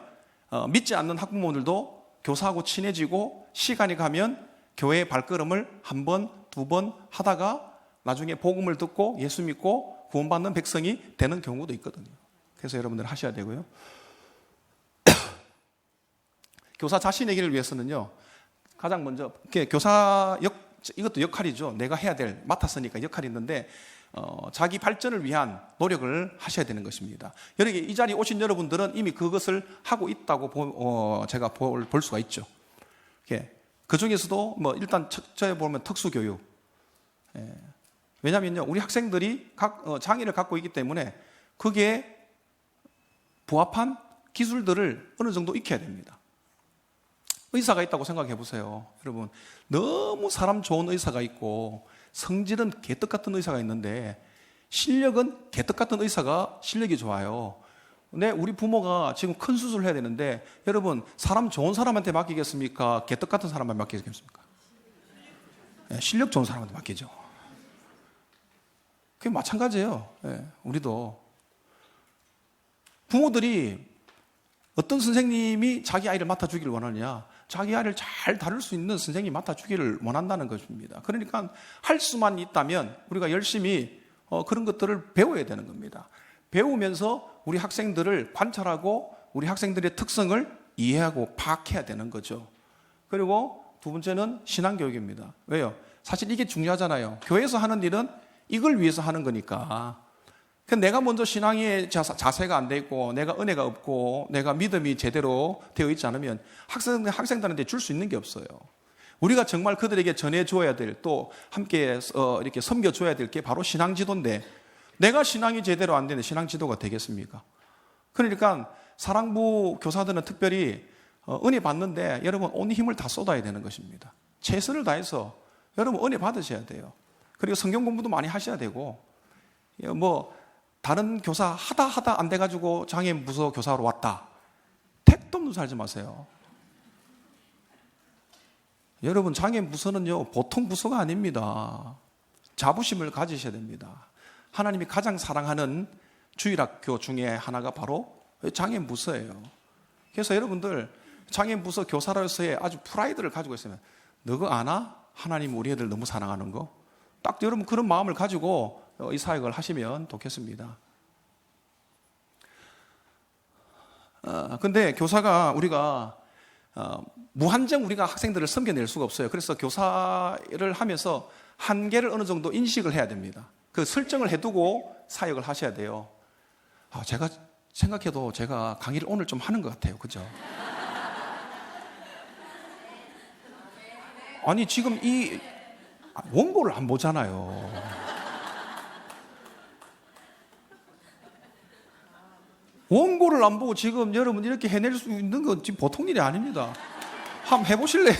믿지 않는 학부모들도 교사하고 친해지고 시간이 가면 교회의 발걸음을 한 번, 두 번 하다가 나중에 복음을 듣고 예수 믿고 구원받는 백성이 되는 경우도 있거든요. 그래서 여러분들 하셔야 되고요. 교사 자신에게를 위해서는요, 가장 먼저 교사 이것도 역할이죠. 내가 해야 될, 맡았으니까 역할이 있는데 자기 발전을 위한 노력을 하셔야 되는 것입니다. 이 자리에 오신 여러분들은 이미 그것을 하고 있다고 제가 볼 수가 있죠. 그 중에서도 일단 첫째 보면 특수교육. 왜냐하면요, 우리 학생들이 장애를 갖고 있기 때문에 그게 부합한 기술들을 어느 정도 익혀야 됩니다. 의사가 있다고 생각해 보세요. 여러분, 너무 사람 좋은 의사가 있고 성질은 개떡 같은 의사가 있는데 실력은 개떡 같은 의사가 실력이 좋아요. 근데 우리 부모가 지금 큰 수술을 해야 되는데 여러분, 사람 좋은 사람한테 맡기겠습니까? 개떡 같은 사람한테 맡기겠습니까? 실력 좋은 사람한테 맡기죠. 그게 마찬가지예요. 우리도 부모들이 어떤 선생님이 자기 아이를 맡아주기를 원하느냐, 자기 아이를 잘 다룰 수 있는 선생님이 맡아주기를 원한다는 것입니다. 그러니까 할 수만 있다면 우리가 열심히 그런 것들을 배워야 되는 겁니다. 배우면서 우리 학생들을 관찰하고 우리 학생들의 특성을 이해하고 파악해야 되는 거죠. 그리고 두 번째는 신앙교육입니다. 왜요? 사실 이게 중요하잖아요. 교회에서 하는 일은 이걸 위해서 하는 거니까. 내가 먼저 신앙의 자세가 안 돼 있고 내가 은혜가 없고 내가 믿음이 제대로 되어 있지 않으면 학생들한테 줄 수 있는 게 없어요. 우리가 정말 그들에게 전해줘야 될, 또 함께 이렇게 섬겨줘야 될 게 바로 신앙지도인데 내가 신앙이 제대로 안 되는데 신앙지도가 되겠습니까? 그러니까 사랑부 교사들은 특별히 은혜 받는데 여러분 온 힘을 다 쏟아야 되는 것입니다. 최선을 다해서 여러분 은혜 받으셔야 돼요. 그리고 성경 공부도 많이 하셔야 되고 다른 교사 하다 안 돼가지고 장애인 부서 교사로 왔다. 택도 없는 살지 마세요. 여러분, 장애인 부서는요, 보통 부서가 아닙니다. 자부심을 가지셔야 됩니다. 하나님이 가장 사랑하는 주일학교 중에 하나가 바로 장애인 부서예요. 그래서 여러분들, 장애인 부서 교사로서의 아주 프라이드를 가지고 있으면, 너거 아나? 하나님 우리 애들 너무 사랑하는 거? 딱 여러분 그런 마음을 가지고 이 사역을 하시면 좋겠습니다. 근데 교사가 우리가 무한정 우리가 학생들을 섬겨낼 수가 없어요. 그래서 교사를 하면서 한계를 어느 정도 인식을 해야 됩니다. 그 설정을 해두고 사역을 하셔야 돼요. 제가 생각해도 제가 강의를 오늘 좀 하는 것 같아요. 그죠? 아니 지금 이 원고를 안 보잖아요. 원고를 안 보고 지금 여러분 이렇게 해낼 수 있는 건 지금 보통 일이 아닙니다. 한번 해보실래요?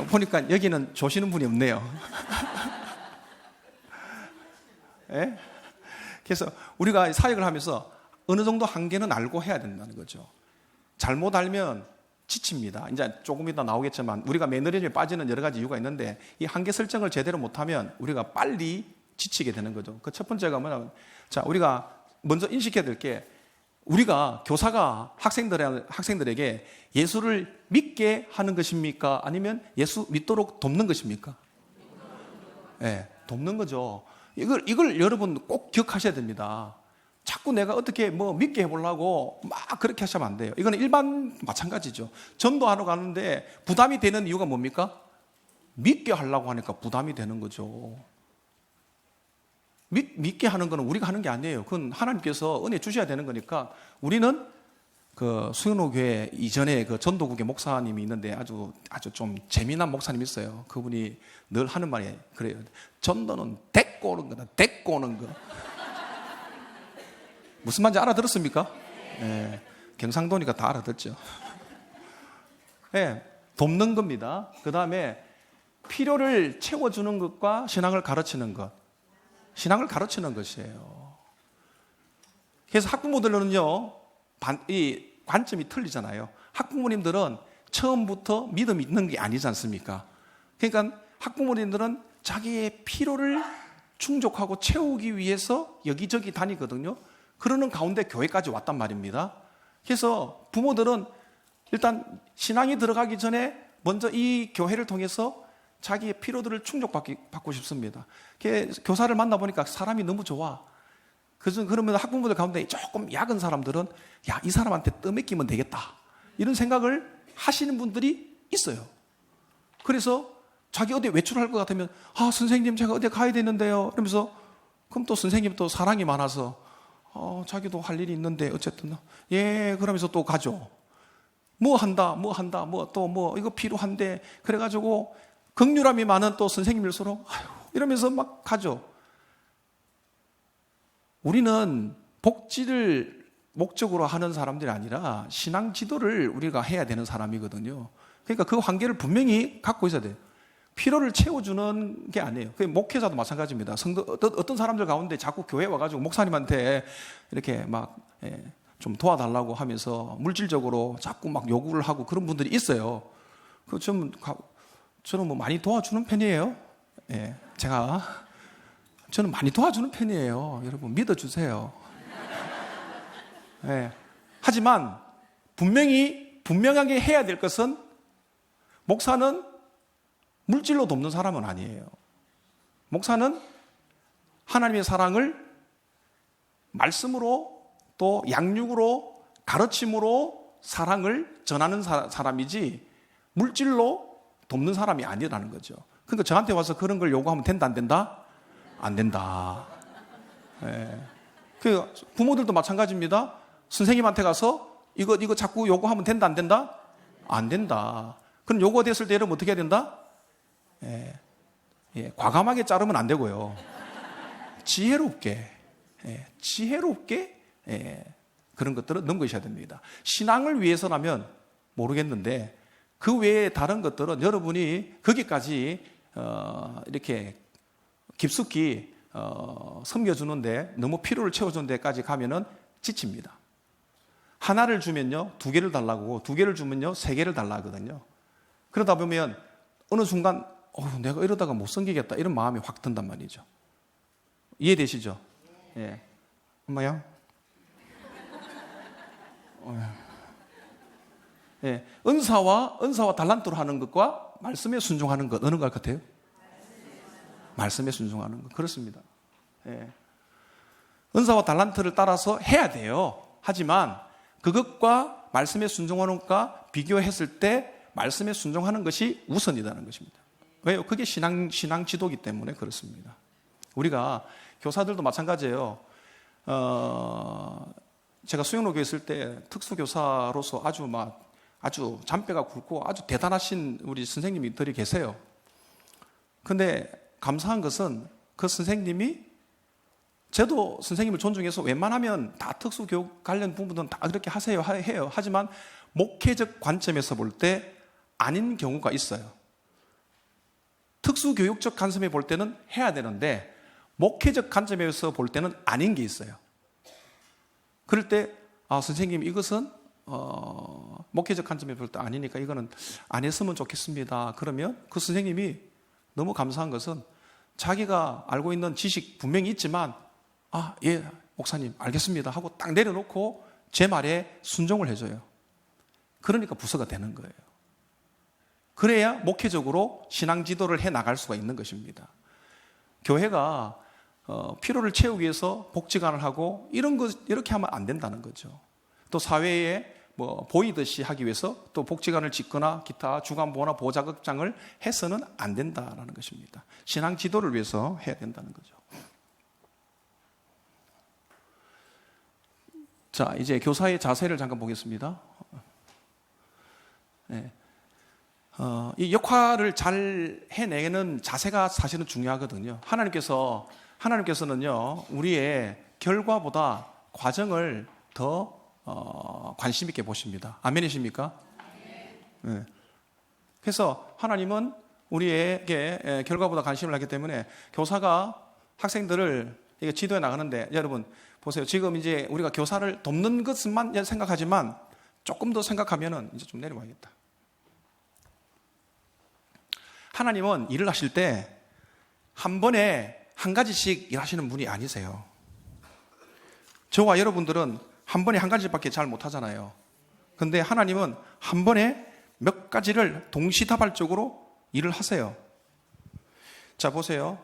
보니까 여기는 조시는 분이 없네요. 예? 그래서 우리가 사역을 하면서 어느 정도 한계는 알고 해야 된다는 거죠. 잘못 알면 지칩니다. 이제 조금 이따 나오겠지만 우리가 매너리즘에 빠지는 여러 가지 이유가 있는데 이 한계 설정을 제대로 못하면 우리가 빨리 지치게 되는 거죠. 그 첫 번째가 뭐냐면, 자, 우리가 먼저 인식해야 될 게 우리가 교사가 학생들에게 예수를 믿게 하는 것입니까? 아니면 예수 믿도록 돕는 것입니까? 네, 돕는 거죠. 이걸 여러분 꼭 기억하셔야 됩니다. 자꾸 내가 어떻게 뭐 믿게 해보려고 막 그렇게 하시면 안 돼요. 이거는 일반 마찬가지죠. 전도하러 가는데 부담이 되는 이유가 뭡니까? 믿게 하려고 하니까 부담이 되는 거죠. 믿게 하는 거는 우리가 하는 게 아니에요. 그건 하나님께서 은혜 주셔야 되는 거니까. 우리는 그 수영로교회 이전에 그 전도국의 목사님이 있는데 아주 좀 재미난 목사님이 있어요. 그분이 늘 하는 말이 그래요. 전도는 데리고 오는 거다. 데리고 오는 거. 무슨 말인지 알아들었습니까? 네, 경상도니까 다 알아듣죠. 네, 돕는 겁니다. 그 다음에 필요를 채워주는 것과 신앙을 가르치는 것. 신앙을 가르치는 것이에요. 그래서 학부모들은요, 이 관점이 틀리잖아요. 학부모님들은 처음부터 믿음이 있는 게 아니지 않습니까? 그러니까 학부모님들은 자기의 필요를 충족하고 채우기 위해서 여기저기 다니거든요. 그러는 가운데 교회까지 왔단 말입니다. 그래서 부모들은 일단 신앙이 들어가기 전에 먼저 이 교회를 통해서 자기의 필요들을 충족받고 싶습니다. 교사를 만나보니까 사람이 너무 좋아. 그러면 학부모들 가운데 조금 약은 사람들은 야, 이 사람한테 떠맡기면 되겠다. 이런 생각을 하시는 분들이 있어요. 그래서 자기 어디 외출할 것 같으면 아, 선생님 제가 어디 가야 되는데요. 이러면서 그럼 또 선생님 또 사랑이 많아서 자기도 할 일이 있는데 어쨌든 예, 그러면서 또 가죠. 뭐 한다, 이거 필요한데 그래가지고 긍휼함이 많은 또 선생님일수록 아유, 이러면서 막 가죠. 우리는 복지를 목적으로 하는 사람들이 아니라 신앙 지도를 우리가 해야 되는 사람이거든요. 그러니까 그 관계를 분명히 갖고 있어야 돼요. 필요를 채워주는 게 아니에요. 목회자도 마찬가지입니다. 어떤 사람들 가운데 자꾸 교회 와가지고 목사님한테 이렇게 막 좀 도와달라고 하면서 물질적으로 자꾸 막 요구를 하고 그런 분들이 있어요. 저는 뭐 많이 도와주는 편이에요. 예, 저는 많이 도와주는 편이에요. 여러분 믿어주세요. 예, 하지만 분명하게 해야 될 것은 목사는 물질로 돕는 사람은 아니에요. 목사는 하나님의 사랑을 말씀으로 또 양육으로 가르침으로 사랑을 전하는 사람이지 물질로 돕는 사람이 아니라는 거죠. 그러니까 저한테 와서 그런 걸 요구하면 된다 안 된다? 안 된다. 예. 그 부모들도 마찬가지입니다. 선생님한테 가서 이거 자꾸 요구하면 된다 안 된다? 안 된다. 그럼 요구가 됐을 때 여러분 어떻게 해야 된다? 과감하게 자르면 안 되고요. 지혜롭게 그런 것들을 넘기셔야 됩니다. 신앙을 위해서라면 모르겠는데 그 외에 다른 것들은 여러분이 거기까지 이렇게 깊숙이 섬겨주는데 너무 필요를 채워주는 데까지 가면은 지칩니다. 하나를 주면요 2개를 달라고, 2개를 주면요 3개를 달라 하거든요. 그러다 보면 어느 순간 내가 이러다가 못 섬기겠다 이런 마음이 확 든단 말이죠. 이해되시죠? 예. 엄마요? 예. 은사와 달란트로 하는 것과 말씀에 순종하는 것 어느 것 같아요? 말씀에 순종하는 것. 그렇습니다. 예. 은사와 달란트를 따라서 해야 돼요. 하지만 그것과 말씀에 순종하는 것과 비교했을 때 말씀에 순종하는 것이 우선이라는 것입니다. 왜요? 그게 신앙 지도이기 때문에 그렇습니다. 우리가 교사들도 마찬가지예요. 제가 수영로교에 있을 때 특수교사로서 아주 잔뼈가 굵고 아주 대단하신 우리 선생님들이 계세요. 근데 감사한 것은 그 선생님이 저도 선생님을 존중해서 웬만하면 다 특수교육 관련 부분은 다 그렇게 해요. 하지만 목회적 관점에서 볼 때 아닌 경우가 있어요. 특수교육적 관점에 볼 때는 해야 되는데 목회적 관점에서 볼 때는 아닌 게 있어요. 그럴 때 선생님 이것은 목회적 관점에 볼 때 아니니까 이거는 안 했으면 좋겠습니다. 그러면 그 선생님이 너무 감사한 것은 자기가 알고 있는 지식 분명히 있지만 예 목사님 알겠습니다 하고 딱 내려놓고 제 말에 순종을 해줘요. 그러니까 부서가 되는 거예요. 그래야 목회적으로 신앙 지도를 해 나갈 수가 있는 것입니다. 교회가 필요를 채우기 위해서 복지관을 하고 이런 거 이렇게 하면 안 된다는 거죠. 또 사회에 보이듯이 하기 위해서 또 복지관을 짓거나 기타 주간보나 보좌극장을 해서는 안 된다라는 것입니다. 신앙 지도를 위해서 해야 된다는 거죠. 자, 이제 교사의 자세를 잠깐 보겠습니다. 네. 이 역할을 잘 해내는 자세가 사실은 중요하거든요. 하나님께서는요, 우리의 결과보다 과정을 더 관심 있게 보십니다. 아멘이십니까? 네. 그래서 하나님은 우리에게 결과보다 관심을 하기 때문에 교사가 학생들을 지도해 나가는데, 여러분 보세요. 지금 이제 우리가 교사를 돕는 것만 생각하지만 조금 더 생각하면은 이제 좀 내려와야겠다. 하나님은 일을 하실 때 한 번에 한 가지씩 일하시는 분이 아니세요. 저와 여러분들은 한 번에 한 가지밖에 잘 못하잖아요. 근데 하나님은 한 번에 몇 가지를 동시다발적으로 일을 하세요. 자, 보세요.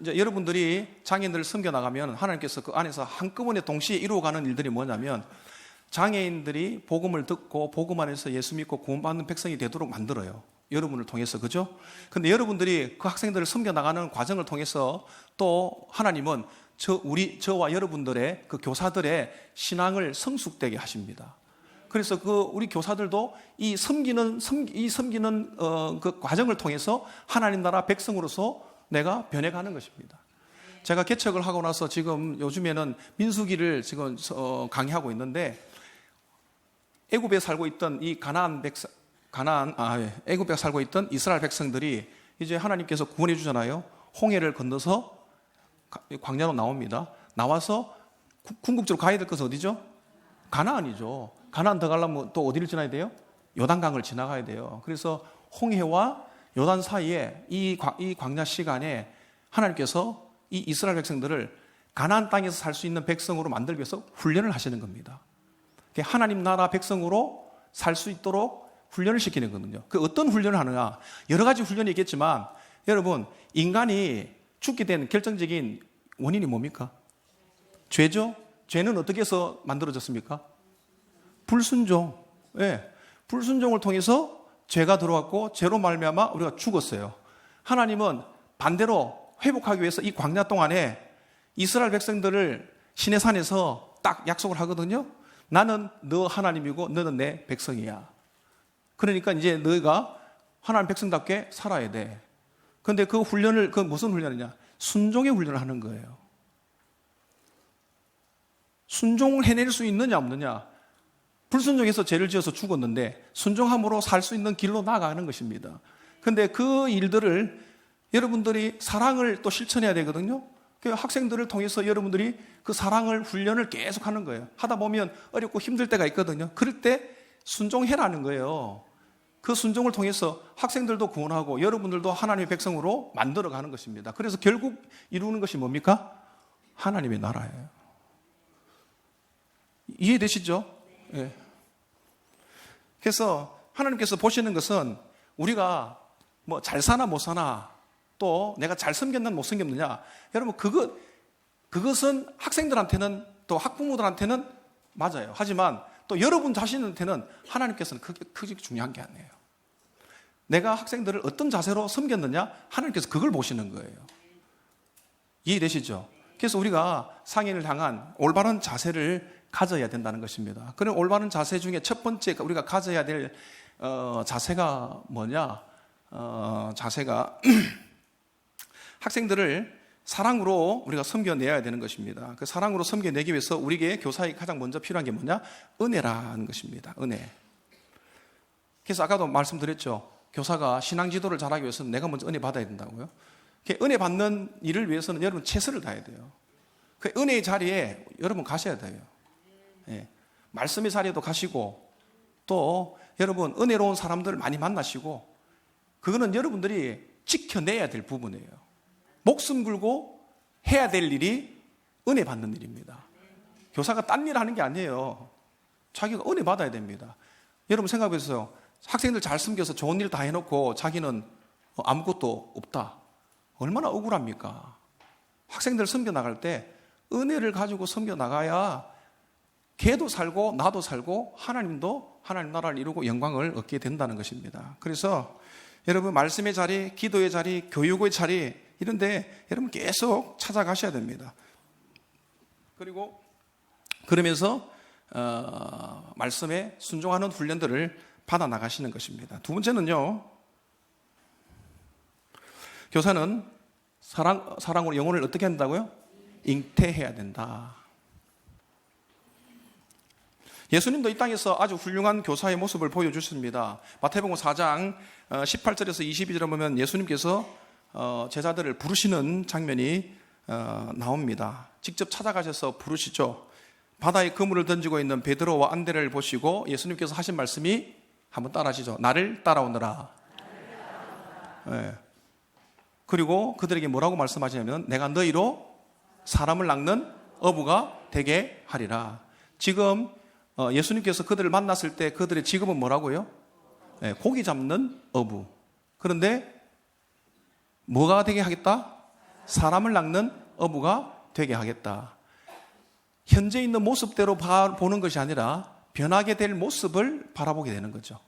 이제 여러분들이 장애인들을 섬겨나가면 하나님께서 그 안에서 한꺼번에 동시에 이루어가는 일들이 뭐냐면, 장애인들이 복음을 듣고 복음 안에서 예수 믿고 구원받는 백성이 되도록 만들어요. 여러분을 통해서, 그죠? 근데 여러분들이 그 학생들을 섬겨나가는 과정을 통해서 또 하나님은 저와 여러분들의 그 교사들의 신앙을 성숙되게 하십니다. 그래서 우리 교사들도 이 섬기는 그 과정을 통해서 하나님 나라 백성으로서 내가 변해가는 것입니다. 제가 개척을 하고 나서 지금 요즘에는 민수기를 지금 강의하고 있는데, 애굽에 살고 있던 이 애굽에 살고 있던 이스라엘 백성들이 이제 하나님께서 구원해 주잖아요. 홍해를 건너서 광야로 나옵니다. 나와서 궁극적으로 가야 될 것은 어디죠? 가나안이죠. 가나안 더 가려면 또 어디를 지나야 돼요? 요단강을 지나가야 돼요. 그래서 홍해와 요단 사이에 이 광야 시간에 하나님께서 이 이스라엘 백성들을 가나안 땅에서 살 수 있는 백성으로 만들기 위해서 훈련을 하시는 겁니다. 하나님 나라 백성으로 살 수 있도록 훈련을 시키는 거거든요. 그 어떤 훈련을 하느냐? 여러 가지 훈련이 있겠지만, 여러분, 인간이 죽게 된 결정적인 원인이 뭡니까? 죄죠? 죄는 어떻게 해서 만들어졌습니까? 불순종. 네. 불순종을 통해서 죄가 들어왔고, 죄로 말미암아 우리가 죽었어요. 하나님은 반대로 회복하기 위해서 이 광야 동안에 이스라엘 백성들을 시내산에서 딱 약속을 하거든요. 나는 너 하나님이고 너는 내 백성이야. 그러니까 이제 너희가 하나님 백성답게 살아야 돼. 그런데 그 훈련을, 그 무슨 훈련이냐? 순종의 훈련을 하는 거예요. 순종을 해낼 수 있느냐 없느냐? 불순종해서 죄를 지어서 죽었는데 순종함으로 살 수 있는 길로 나아가는 것입니다. 그런데 그 일들을 여러분들이 사랑을 또 실천해야 되거든요. 그 학생들을 통해서 여러분들이 그 사랑을 훈련을 계속 하는 거예요. 하다 보면 어렵고 힘들 때가 있거든요. 그럴 때 순종해라는 거예요. 그 순종을 통해서 학생들도 구원하고 여러분들도 하나님의 백성으로 만들어가는 것입니다. 그래서 결국 이루는 것이 뭡니까? 하나님의 나라예요. 이해되시죠? 네. 그래서 하나님께서 보시는 것은 우리가 뭐 잘 사나 못 사나, 또 내가 잘 섬겼나 못 섬겼느냐, 여러분 그것은 학생들한테는 또 학부모들한테는 맞아요. 하지만 또 여러분 자신한테는 하나님께서는 그게 중요한 게 아니에요. 내가 학생들을 어떤 자세로 섬겼느냐, 하나님께서 그걸 보시는 거예요. 이해되시죠? 그래서 우리가 상인을 향한 올바른 자세를 가져야 된다는 것입니다. 그런 올바른 자세 중에 첫 번째 우리가 가져야 될 자세가 뭐냐? 자세가 학생들을 사랑으로 우리가 섬겨내야 되는 것입니다. 그 사랑으로 섬겨내기 위해서 우리에게 교사에게 가장 먼저 필요한 게 뭐냐? 은혜라는 것입니다. 은혜. 그래서 아까도 말씀드렸죠. 교사가 신앙 지도를 잘하기 위해서는 내가 먼저 은혜 받아야 된다고요. 은혜 받는 일을 위해서는 여러분 최선을 다해야 돼요. 그 은혜의 자리에 여러분 가셔야 돼요. 예. 말씀의 자리에도 가시고, 또 여러분 은혜로운 사람들 많이 만나시고, 그거는 여러분들이 지켜내야 될 부분이에요. 목숨 걸고 해야 될 일이 은혜 받는 일입니다. 교사가 딴 일 하는 게 아니에요. 자기가 은혜 받아야 됩니다. 여러분 생각해보세요. 학생들 잘 섬겨서 좋은 일 다 해놓고 자기는 아무것도 없다. 얼마나 억울합니까? 학생들 섬겨 나갈 때 은혜를 가지고 섬겨 나가야 걔도 살고 나도 살고 하나님도 하나님 나라를 이루고 영광을 얻게 된다는 것입니다. 그래서 여러분 말씀의 자리, 기도의 자리, 교육의 자리 이런데 여러분 계속 찾아가셔야 됩니다. 그리고 그러면서 말씀에 순종하는 훈련들을 받아 나가시는 것입니다. 두 번째는요, 교사는 사랑으로 영혼을 어떻게 한다고요? 잉태해야 된다. 예수님도 이 땅에서 아주 훌륭한 교사의 모습을 보여주십니다. 마태복음 4장 18절에서 22절에 보면 예수님께서 제자들을 부르시는 장면이 나옵니다. 직접 찾아가셔서 부르시죠. 바다에 그물을 던지고 있는 베드로와 안드레를 보시고 예수님께서 하신 말씀이 한번 따라하시죠. 나를 따라오너라. 네. 그리고 그들에게 뭐라고 말씀하시냐면 내가 너희로 사람을 낚는 어부가 되게 하리라. 지금 예수님께서 그들을 만났을 때 그들의 직업은 뭐라고요? 네, 고기 잡는 어부. 그런데 뭐가 되게 하겠다? 사람을 낚는 어부가 되게 하겠다. 현재 있는 모습대로 보는 것이 아니라 변하게 될 모습을 바라보게 되는 거죠.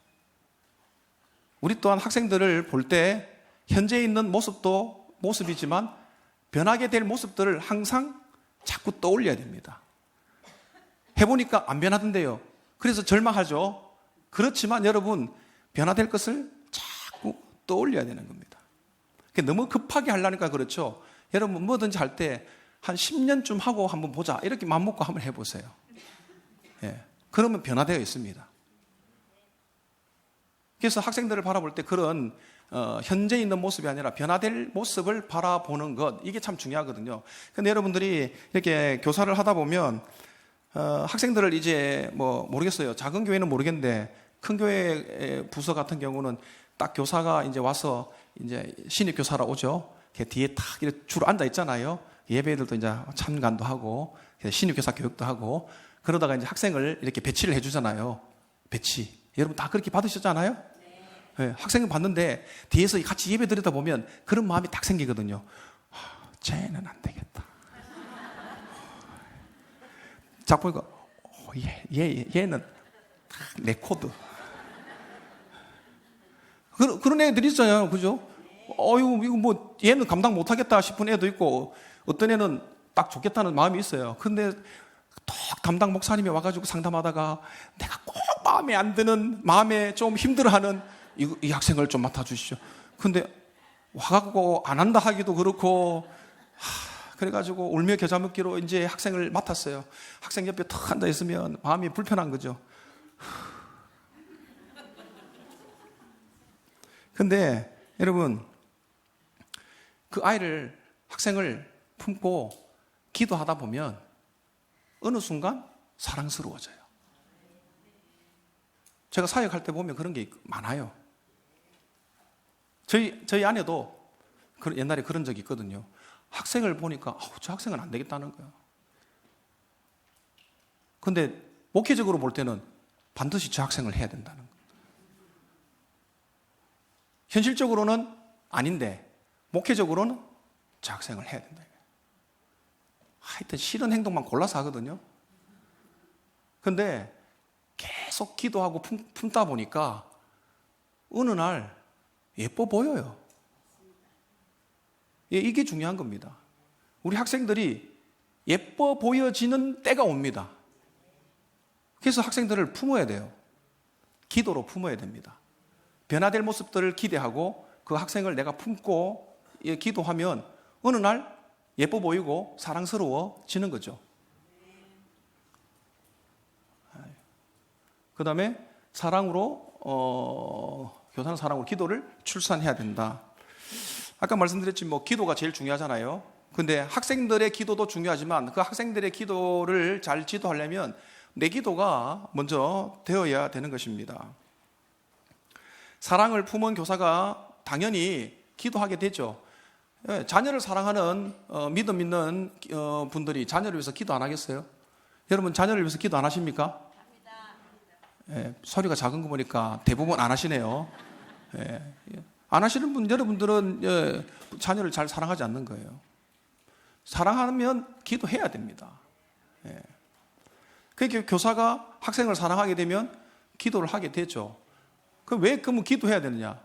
우리 또한 학생들을 볼 때 현재 있는 모습도 모습이지만 변하게 될 모습들을 항상 자꾸 떠올려야 됩니다. 해보니까 안 변하던데요. 그래서 절망하죠. 그렇지만 여러분 변화될 것을 자꾸 떠올려야 되는 겁니다. 너무 급하게 하려니까 그렇죠. 여러분 뭐든지 할 때 한 10년쯤 하고 한번 보자 이렇게 맘먹고 한번 해보세요. 예, 그러면 변화되어 있습니다. 그래서 학생들을 바라볼 때 그런 현재 있는 모습이 아니라 변화될 모습을 바라보는 것, 이게 참 중요하거든요. 근데 여러분들이 이렇게 교사를 하다 보면 학생들을 이제 모르겠어요. 작은 교회는 모르겠는데 큰 교회 부서 같은 경우는 딱 교사가 이제 와서 이제 신입 교사라 오죠. 뒤에 탁 이렇게 줄 앉아 있잖아요. 예배들도 이제 참관도 하고 신입 교사 교육도 하고 그러다가 이제 학생을 이렇게 배치를 해주잖아요. 배치. 여러분 다 그렇게 받으셨잖아요. 네, 학생을 봤는데 뒤에서 같이 예배 드리다 보면 그런 마음이 딱 생기거든요. 쟤는 안 되겠다. 자 보니까 얘는 내 코드. 그런 애들이 있어요, 그죠? 이거 뭐 얘는 감당 못하겠다 싶은 애도 있고 어떤 애는 딱 좋겠다는 마음이 있어요. 근데 또 담당 목사님이 와가지고 상담하다가 내가 꼭 마음에 안 드는, 마음에 좀 힘들어하는 이 학생을 좀 맡아주시죠. 근데 와갖고 안 한다 하기도 그렇고 그래가지고 울며 겨자 먹기로 이제 학생을 맡았어요. 학생 옆에 탁 앉아 있으면 마음이 불편한 거죠. 근데 여러분 그 학생을 품고 기도하다 보면 어느 순간 사랑스러워져요. 제가 사역할 때 보면 그런 게 많아요. 저희 아내도 옛날에 그런 적이 있거든요. 학생을 보니까 저 학생은 안 되겠다는 거예요. 근데 목회적으로 볼 때는 반드시 저 학생을 해야 된다는 거예요. 현실적으로는 아닌데 목회적으로는 저 학생을 해야 된다. 하여튼 싫은 행동만 골라서 하거든요. 근데 계속 기도하고 품다 보니까 어느 날 예뻐 보여요. 이게 중요한 겁니다. 우리 학생들이 예뻐 보여지는 때가 옵니다. 그래서 학생들을 품어야 돼요. 기도로 품어야 됩니다. 변화될 모습들을 기대하고 그 학생을 내가 품고 기도하면 어느 날 예뻐 보이고 사랑스러워지는 거죠. 그 다음에 교사는 사랑으로 기도를 출산해야 된다. 아까 말씀드렸지 기도가 제일 중요하잖아요. 근데 학생들의 기도도 중요하지만 그 학생들의 기도를 잘 지도하려면 내 기도가 먼저 되어야 되는 것입니다. 사랑을 품은 교사가 당연히 기도하게 되죠. 자녀를 사랑하는 믿음 있는 분들이 자녀를 위해서 기도 안 하겠어요? 여러분 자녀를 위해서 기도 안 하십니까? 소리가 작은 거 보니까 대부분 안 하시네요. 안 하시는 분, 여러분들은 자녀를 잘 사랑하지 않는 거예요. 사랑하면 기도해야 됩니다. 그러니까 교사가 학생을 사랑하게 되면 기도를 하게 되죠. 그럼 왜 그러면 기도해야 되느냐?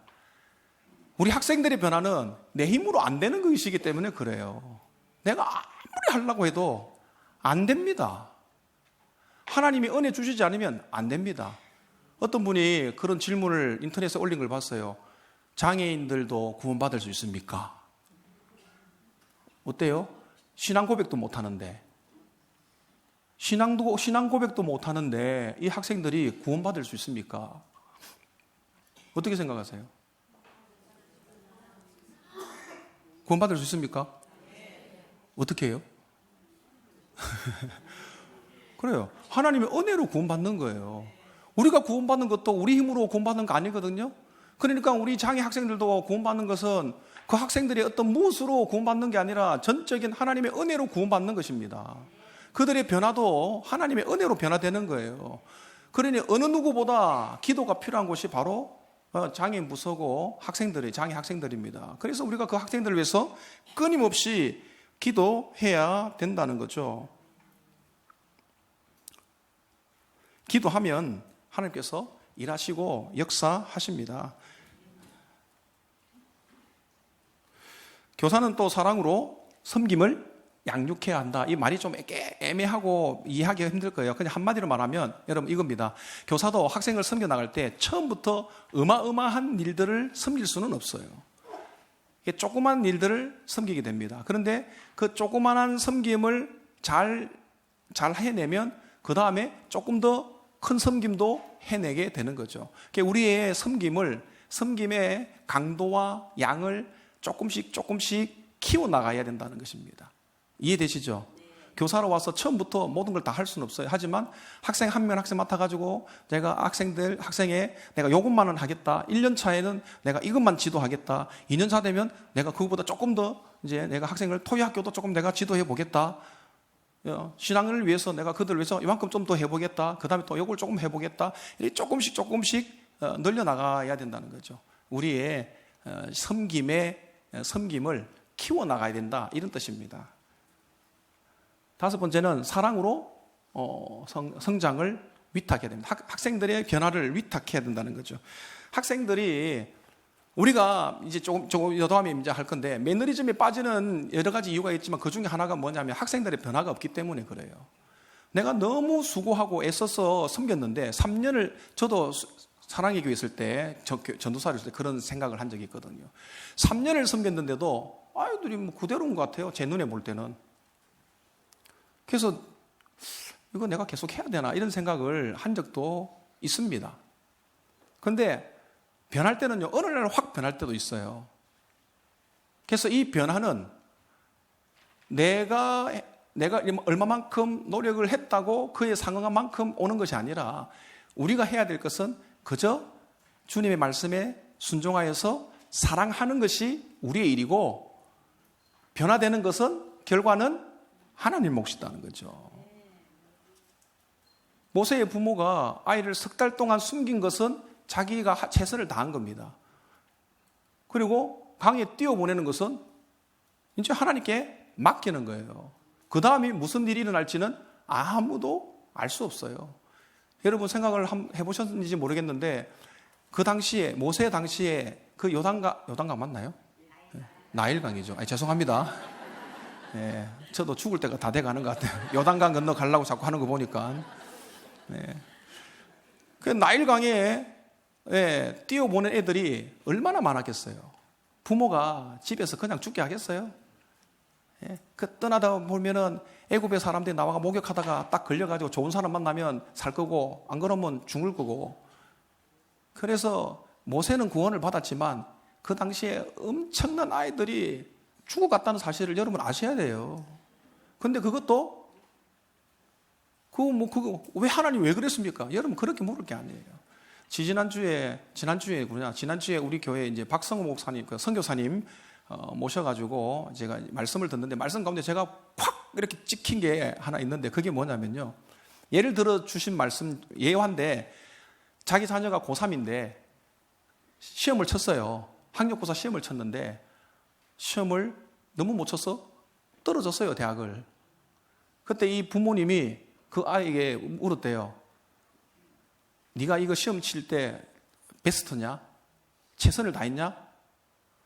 우리 학생들의 변화는 내 힘으로 안 되는 것이기 때문에 그래요. 내가 아무리 하려고 해도 안 됩니다. 하나님이 은혜 주시지 않으면 안 됩니다. 어떤 분이 그런 질문을 인터넷에 올린 걸 봤어요. 장애인들도 구원받을 수 있습니까? 어때요? 신앙 고백도 못 하는데, 신앙 고백도 못 하는데 이 학생들이 구원받을 수 있습니까? 어떻게 생각하세요? 구원받을 수 있습니까? 어떻게 해요? 그래요. 하나님의 은혜로 구원받는 거예요. 우리가 구원받는 것도 우리 힘으로 구원받는 거 아니거든요. 그러니까 우리 장애 학생들도 구원받는 것은 그 학생들이 어떤 무엇으로 구원받는 게 아니라 전적인 하나님의 은혜로 구원받는 것입니다. 그들의 변화도 하나님의 은혜로 변화되는 거예요. 그러니 어느 누구보다 기도가 필요한 곳이 바로 장애인 부서고 장애 학생들입니다. 그래서 우리가 그 학생들을 위해서 끊임없이 기도해야 된다는 거죠. 기도하면 하나님께서 일하시고 역사하십니다. 교사는 또 사랑으로 섬김을 양육해야 한다. 이 말이 좀 애매하고 이해하기가 힘들 거예요. 그냥 한마디로 말하면 여러분 이겁니다. 교사도 학생을 섬겨 나갈 때 처음부터 어마어마한 일들을 섬길 수는 없어요. 조그만 일들을 섬기게 됩니다. 그런데 그 조그만한 섬김을 잘 해내면 그 다음에 조금 더 큰 섬김도 해내게 되는 거죠. 우리의 섬김의 강도와 양을 조금씩 키워나가야 된다는 것입니다. 이해되시죠? 교사로 와서 처음부터 모든 걸 다 할 수는 없어요. 하지만 학생 한 명 학생 맡아가지고 내가 학생에 내가 요것만은 하겠다. 1년 차에는 내가 이것만 지도하겠다. 2년 차 되면 내가 그거보다 조금 더 이제 내가 학생을 토요학교도 조금 내가 지도해 보겠다. 신앙을 위해서 내가 그들을 위해서 이만큼 좀 더 해보겠다. 그 다음에 또 요걸 조금 해보겠다. 이렇게 조금씩 늘려나가야 된다는 거죠. 우리의 섬김을 키워나가야 된다. 이런 뜻입니다. 다섯 번째는 사랑으로 성장을 위탁해야 됩니다. 학생들의 변화를 위탁해야 된다는 거죠. 학생들이 우리가 이제 조금 다음에 이제 할 건데 매너리즘에 빠지는 여러 가지 이유가 있지만 그 중에 하나가 뭐냐면 학생들의 변화가 없기 때문에 그래요. 내가 너무 수고하고 애써서 섬겼는데 3년을 저도 사랑의 교회 있을 때 전도사를 있을 때 그런 생각을 한 적이 있거든요. 3년을 섬겼는데도 아이들이 뭐 그대로인 것 같아요. 제 눈에 볼 때는. 그래서 이거 내가 계속 해야 되나 이런 생각을 한 적도 있습니다. 그런데 변할 때는요, 어느 날 확 변할 때도 있어요. 그래서 이 변화는 내가 얼마만큼 노력을 했다고 그에 상응한 만큼 오는 것이 아니라 우리가 해야 될 것은 그저 주님의 말씀에 순종하여서 사랑하는 것이 우리의 일이고 변화되는 것은 결과는 하나님 몫이다는 거죠. 모세의 부모가 아이를 3달 동안 숨긴 것은 자기가 최선을 다한 겁니다. 그리고 강에 띄워보내는 것은 이제 하나님께 맡기는 거예요. 그 다음에 무슨 일이 일어날지는 아무도 알 수 없어요. 여러분 생각을 해보셨는지 모르겠는데 그 당시에 모세 당시에 그 요단강 맞나요? 나일강이죠. 죄송합니다. 네, 저도 죽을 때가 다 돼가는 것 같아요. 요단강 건너 가려고 자꾸 하는 거 보니까. 네. 그 나일강에 띄워보낸 애들이 얼마나 많았겠어요. 부모가 집에서 그냥 죽게 하겠어요? 그 떠나다 보면은 애굽의 사람들이 나와가 목욕하다가 딱 걸려가지고 좋은 사람 만나면 살 거고 안 그러면 죽을 거고. 그래서 모세는 구원을 받았지만 그 당시에 엄청난 아이들이 죽어갔다는 사실을 여러분 아셔야 돼요. 근데 그것도 왜 하나님 왜 그랬습니까? 여러분 그렇게 물을 게 아니에요. 지난주에 우리 교회 이제 박성호 목사님, 그 선교사님 모셔가지고 제가 말씀을 듣는데 말씀 가운데 제가 확 이렇게 찍힌 게 하나 있는데 그게 뭐냐면요. 예를 들어 주신 말씀 예화인데 자기 자녀가 고3인데 시험을 쳤어요. 학력고사 시험을 쳤는데 시험을 너무 못 쳐서 떨어졌어요, 대학을. 그때 이 부모님이 그 아이에게 물었대요. 네가 이거 시험 칠 때 베스트냐? 최선을 다했냐?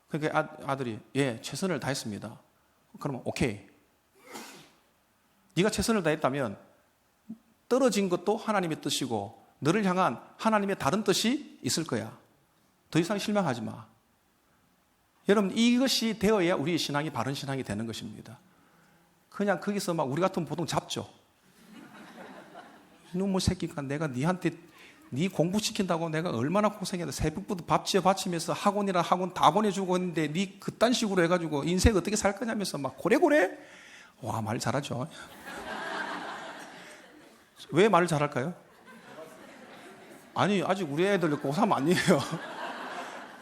그러니까 아들이 예, 최선을 다했습니다. 그러면 오케이. 네가 최선을 다했다면 떨어진 것도 하나님의 뜻이고 너를 향한 하나님의 다른 뜻이 있을 거야. 더 이상 실망하지 마. 여러분, 이것이 되어야 우리의 신앙이 바른 신앙이 되는 것입니다. 그냥 거기서 막 우리 같으면 보통 잡죠. 이놈의 새끼가 내가 니한테 니 공부시킨다고 내가 얼마나 고생했는데 새벽부터 밥 지어 바치면서 학원이라 학원 다 보내주고 했는데 니 그딴 식으로 해가지고 인생 어떻게 살 거냐면서 막 고래고래. 와, 말 잘하죠. 왜 말을 잘할까요? 아니, 아직 우리 애들 고3 아니에요.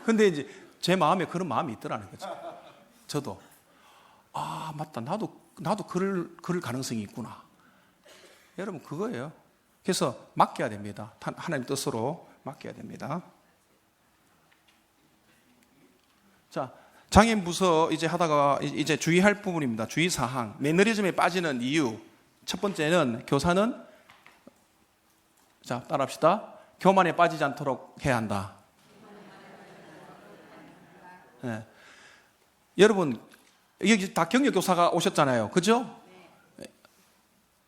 근데 이제 제 마음에 그런 마음이 있더라는 거죠. 저도 아, 맞다. 나도 그럴 가능성이 있구나. 여러분, 그거예요. 그래서 맡겨야 됩니다. 하나님 뜻으로 맡겨야 됩니다. 자, 장애인 부서 이제 하다가 이제 주의할 부분입니다. 주의사항. 매너리즘에 빠지는 이유. 첫 번째는 교사는, 자, 따라합시다. 교만에 빠지지 않도록 해야 한다. 네. 여러분, 여기 다 경력교사가 오셨잖아요. 그죠?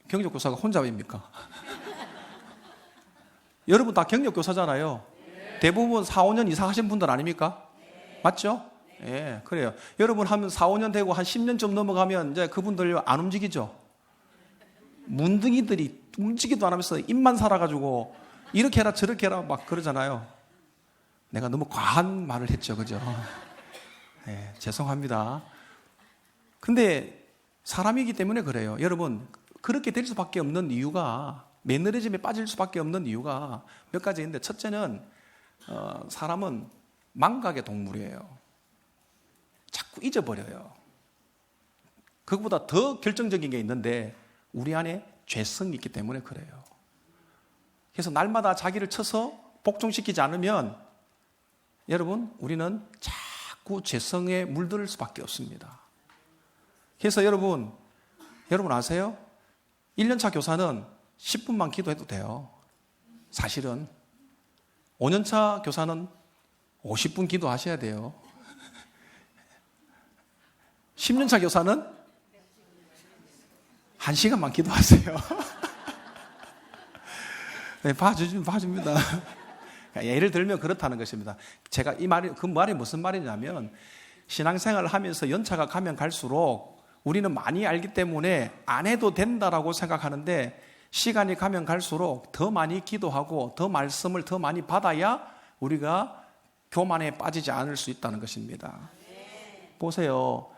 경력교사가 혼자입니까? 여러분 다 경력교사잖아요. 대부분 4, 5년 이상 하신 분들 아닙니까? 맞죠? 예, 그래요. 여러분 한 4, 5년 되고 한 10년쯤 넘어가면 이제 그분들 안 움직이죠? 문둥이들이 움직이도 안 하면서 입만 살아가지고 이렇게 해라 저렇게 해라 막 그러잖아요. 내가 너무 과한 말을 했죠. 그죠? 예, 죄송합니다. 근데 사람이기 때문에 그래요. 여러분, 그렇게 될 수밖에 없는 이유가, 매너리즘에 빠질 수밖에 없는 이유가 몇 가지 있는데, 첫째는 사람은 망각의 동물이에요. 자꾸 잊어버려요. 그것보다 더 결정적인 게 있는데 우리 안에 죄성이 있기 때문에 그래요. 그래서 날마다 자기를 쳐서 복종시키지 않으면 여러분, 우리는 자꾸 죄성에 물들 수밖에 없습니다. 그래서 여러분 아세요? 1년차 교사는 10분만 기도해도 돼요. 사실은 5년차 교사는 50분 기도하셔야 돼요. 10년차 교사는 1시간만 기도하세요. 네, 봐줍니다. 예를 들면 그렇다는 것입니다. 제가 그 말이 무슨 말이냐면, 신앙생활을 하면서 연차가 가면 갈수록 우리는 많이 알기 때문에 안 해도 된다라고 생각하는데, 시간이 가면 갈수록 더 많이 기도하고 더 말씀을 더 많이 받아야 우리가 교만에 빠지지 않을 수 있다는 것입니다. 보세요.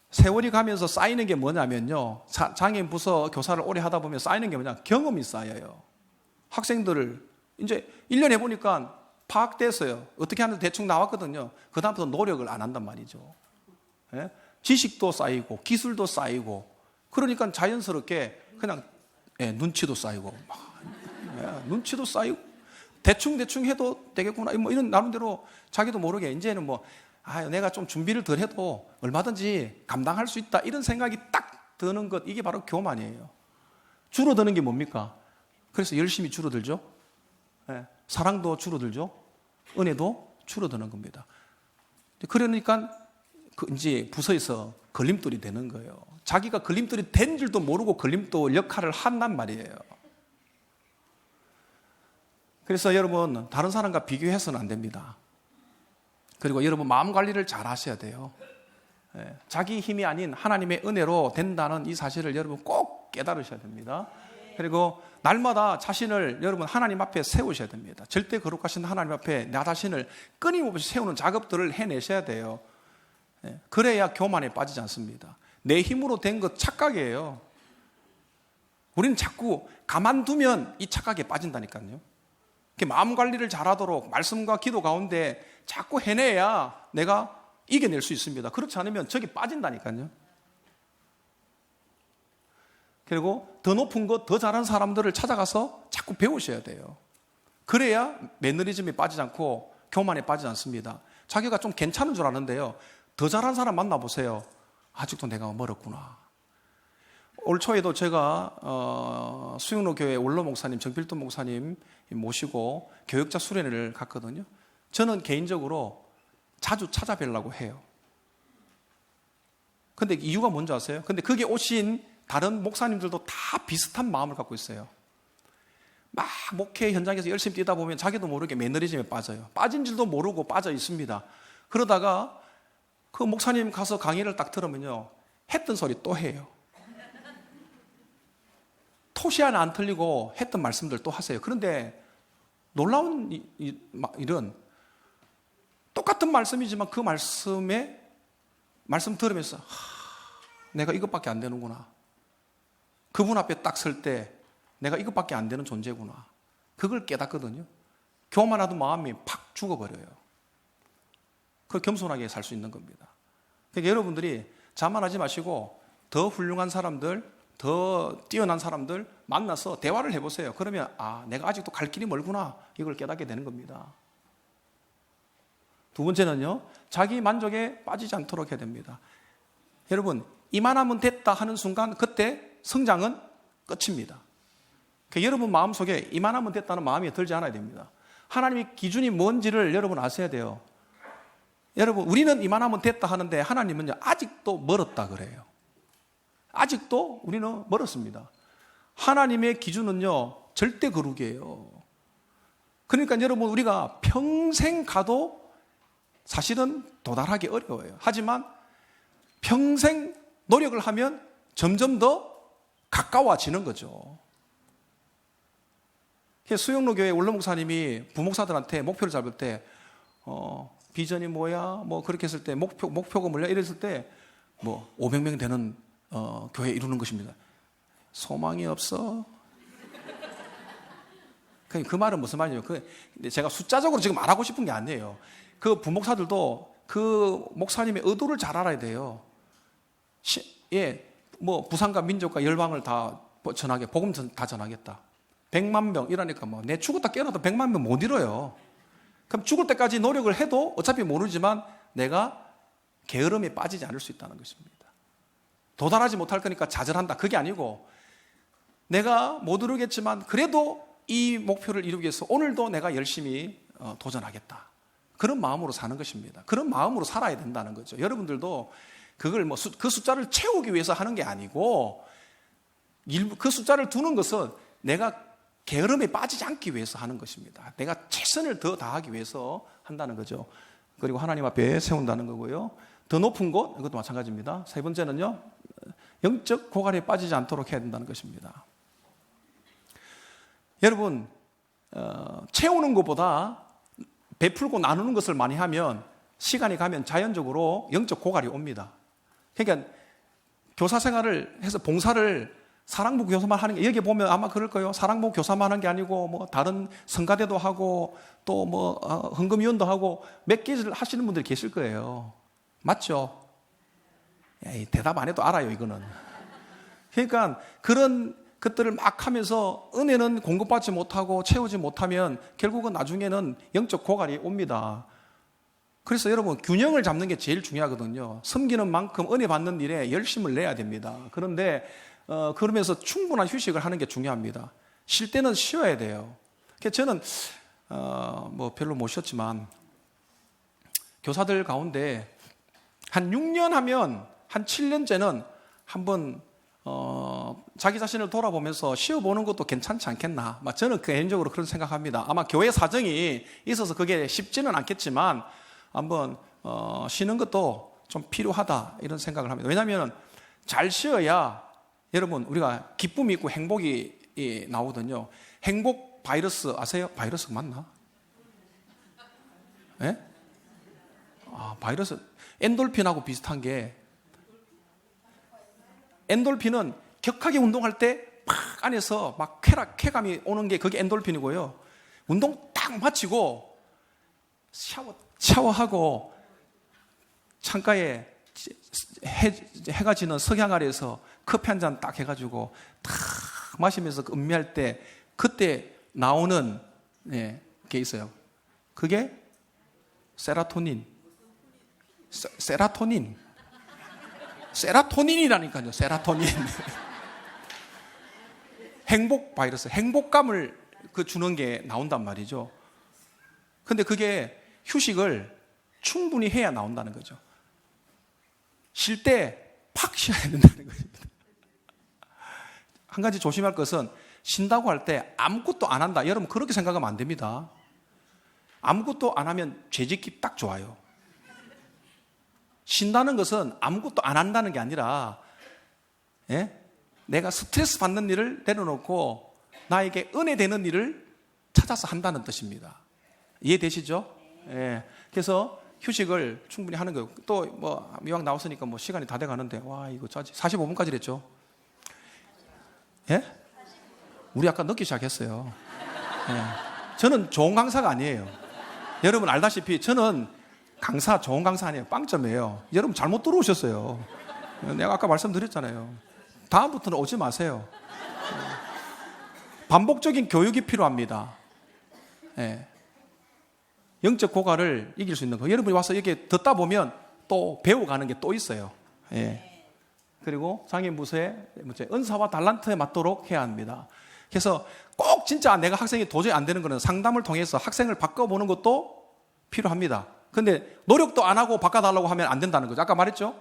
세월이 가면서 쌓이는 게 뭐냐면요, 장애인 부서 교사를 오래 하다 보면 쌓이는 게 뭐냐, 경험이 쌓여요. 학생들을 이제 1년 해보니까 파악됐어요. 어떻게 하는지 대충 나왔거든요. 그 다음부터 노력을 안 한단 말이죠. 예? 지식도 쌓이고 기술도 쌓이고, 그러니까 자연스럽게 그냥 눈치도 쌓이고, 눈치도 쌓이고, 대충 해도 되겠구나, 뭐 이런 나름대로 자기도 모르게 이제는 뭐 내가 좀 준비를 덜 해도 얼마든지 감당할 수 있다, 이런 생각이 딱 드는 것, 이게 바로 교만이에요. 줄어드는 게 뭡니까? 그래서 열심히 줄어들죠. 사랑도 줄어들죠. 은혜도 줄어드는 겁니다. 그러니까 이제 부서에서 걸림돌이 되는 거예요. 자기가 걸림돌이 된 줄도 모르고 걸림돌 역할을 한단 말이에요. 그래서 여러분, 다른 사람과 비교해서는 안 됩니다. 그리고 여러분, 마음 관리를 잘 하셔야 돼요. 자기 힘이 아닌 하나님의 은혜로 된다는 이 사실을 여러분 꼭 깨달으셔야 됩니다. 그리고 날마다 자신을 여러분 하나님 앞에 세우셔야 됩니다. 절대 거룩하신 하나님 앞에 나 자신을 끊임없이 세우는 작업들을 해내셔야 돼요. 그래야 교만에 빠지지 않습니다. 내 힘으로 된 것 착각이에요. 우리는 자꾸 가만두면 이 착각에 빠진다니까요. 마음 관리를 잘하도록 말씀과 기도 가운데 자꾸 해내야 내가 이겨낼 수 있습니다. 그렇지 않으면 저기 빠진다니까요. 그리고 더 높은 것, 더 잘하는 사람들을 찾아가서 자꾸 배우셔야 돼요. 그래야 매너리즘에 빠지지 않고 교만에 빠지지 않습니다. 자기가 좀 괜찮은 줄 아는데요, 더 잘한 사람 만나보세요. 아직도 내가 멀었구나. 올 초에도 제가 수영로 교회 원로 목사님, 정필돈 목사님 모시고 교역자 수련회를 갔거든요. 저는 개인적으로 자주 찾아뵈려고 해요. 근데 이유가 뭔지 아세요? 근데 거기에 오신 다른 목사님들도 다 비슷한 마음을 갖고 있어요. 막 목회 현장에서 열심히 뛰다 보면 자기도 모르게 매너리즘에 빠져요. 빠진 줄도 모르고 빠져 있습니다. 그러다가 그 목사님 가서 강의를 딱 들으면요, 했던 소리 또 해요. 토시 하나 안 틀리고 했던 말씀들 또 하세요. 그런데 놀라운 일은 똑같은 말씀이지만 그 말씀 들으면서 내가 이것밖에 안 되는구나. 그분 앞에 딱 설 때 내가 이것밖에 안 되는 존재구나. 그걸 깨닫거든요. 교만하던 마음이 팍 죽어버려요. 그 겸손하게 살 수 있는 겁니다. 그러니까 여러분들이 자만하지 마시고 더 훌륭한 사람들, 더 뛰어난 사람들 만나서 대화를 해보세요. 그러면 내가 아직도 갈 길이 멀구나, 이걸 깨닫게 되는 겁니다. 두 번째는요, 자기 만족에 빠지지 않도록 해야 됩니다. 여러분, 이만하면 됐다 하는 순간 그때 성장은 끝입니다. 그러니까 여러분 마음속에 이만하면 됐다는 마음이 들지 않아야 됩니다. 하나님의 기준이 뭔지를 여러분 아셔야 돼요. 여러분, 우리는 이만하면 됐다 하는데 하나님은요, 아직도 멀었다 그래요. 아직도 우리는 멀었습니다. 하나님의 기준은요, 절대 거룩이에요. 그러니까 여러분, 우리가 평생 가도 사실은 도달하기 어려워요. 하지만 평생 노력을 하면 점점 더 가까워지는 거죠. 수영로 교회 원로 목사님이 부목사들한테 목표를 잡을 때 비전이 뭐야? 뭐 그렇게 했을 때 목표가 뭐야? 이랬을 때 뭐 500명 되는 교회 이루는 것입니다. 소망이 없어. 그 말은 무슨 말이에요? 제가 숫자적으로 지금 말하고 싶은 게 아니에요. 그 부목사들도 그 목사님의 의도를 잘 알아야 돼요. 뭐 부산과 민족과 열방을 다 복음 다 전하겠다. 100만 명 이러니까 뭐 내 죽었다 깨어나도 100만 명 못 이뤄요. 그럼 죽을 때까지 노력을 해도 어차피 모르지만 내가 게으름에 빠지지 않을 수 있다는 것입니다. 도달하지 못할 거니까 좌절한다, 그게 아니고 내가 못 이루겠지만 그래도 이 목표를 이루기 위해서 오늘도 내가 열심히 도전하겠다, 그런 마음으로 사는 것입니다. 그런 마음으로 살아야 된다는 거죠. 여러분들도 그걸 그 숫자를 채우기 위해서 하는 게 아니고 그 숫자를 두는 것은 내가 게으름에 빠지지 않기 위해서 하는 것입니다. 내가 최선을 더 다하기 위해서 한다는 거죠. 그리고 하나님 앞에 세운다는 거고요. 더 높은 곳, 이것도 마찬가지입니다. 세 번째는요, 영적 고갈에 빠지지 않도록 해야 된다는 것입니다. 여러분, 채우는 것보다 베풀고 나누는 것을 많이 하면 시간이 가면 자연적으로 영적 고갈이 옵니다. 그러니까 교사 생활을 해서 봉사를 사랑부 교사만 하는 게, 여기 보면 아마 그럴 거예요. 사랑부 교사만 하는 게 아니고 뭐 다른 성가대도 하고 또 뭐 헌금위원도 하고 몇 개를 하시는 분들이 계실 거예요. 맞죠? 대답 안 해도 알아요, 이거는. 그러니까 그런 것들을 막 하면서 은혜는 공급받지 못하고 채우지 못하면 결국은 나중에는 영적 고갈이 옵니다. 그래서 여러분, 균형을 잡는 게 제일 중요하거든요. 섬기는 만큼 은혜 받는 일에 열심을 내야 됩니다. 그런데 그러면서 충분한 휴식을 하는 게 중요합니다. 쉴 때는 쉬어야 돼요. 그래서 저는 뭐 별로 못 쉬었지만 교사들 가운데 한 6년 하면 한 7년째는 한번 자기 자신을 돌아보면서 쉬어보는 것도 괜찮지 않겠나. 저는 개인적으로 그런 생각합니다. 아마 교회 사정이 있어서 그게 쉽지는 않겠지만 한번 쉬는 것도 좀 필요하다, 이런 생각을 합니다. 왜냐하면 잘 쉬어야 여러분, 우리가 기쁨이 있고 행복이 나오거든요. 행복 바이러스 아세요? 바이러스 맞나? 예? 바이러스, 엔돌핀하고 비슷한 게, 엔돌핀은 격하게 운동할 때 막 안에서 막 쾌감이 오는 게 그게 엔돌핀이고요. 운동 딱 마치고 샤워하고 창가에 해가 지는 석양 아래에서 커피 한 잔 딱 해가지고 딱 마시면서 음미할 때 그때 나오는 네, 게 있어요. 그게 세라토닌. 세라토닌이라니까요. 세라토닌. 행복 바이러스, 행복감을 주는 게 나온단 말이죠. 근데 그게 휴식을 충분히 해야 나온다는 거죠. 쉴 때 팍 쉬어야 된다는 것입니다. 한 가지 조심할 것은 쉰다고 할 때 아무것도 안 한다. 여러분 그렇게 생각하면 안 됩니다. 아무것도 안 하면 죄짓기 딱 좋아요. 쉰다는 것은 아무것도 안 한다는 게 아니라 내가 스트레스 받는 일을 내려놓고 나에게 은혜 되는 일을 찾아서 한다는 뜻입니다. 이해되시죠? 그래서 휴식을 충분히 하는 거예요. 또 뭐 이왕 나왔으니까 뭐 시간이 다 돼가는데 와 이거 45분까지 했죠. 우리 아까 늦게 시작했어요. 저는 좋은 강사가 아니에요. 여러분 알다시피 저는 좋은 강사 아니에요. 빵점이에요. 여러분 잘못 들어오셨어요. 내가 아까 말씀드렸잖아요. 다음부터는 오지 마세요. 반복적인 교육이 필요합니다. 영적 고갈을 이길 수 있는 거. 여러분이 와서 이렇게 듣다 보면 또 배워가는 게 또 있어요. 그리고 장애인부서의 은사와 달란트에 맞도록 해야 합니다. 그래서 꼭 진짜 내가 학생이 도저히 안 되는 거는 상담을 통해서 학생을 바꿔보는 것도 필요합니다. 근데 노력도 안 하고 바꿔달라고 하면 안 된다는 거죠. 아까 말했죠?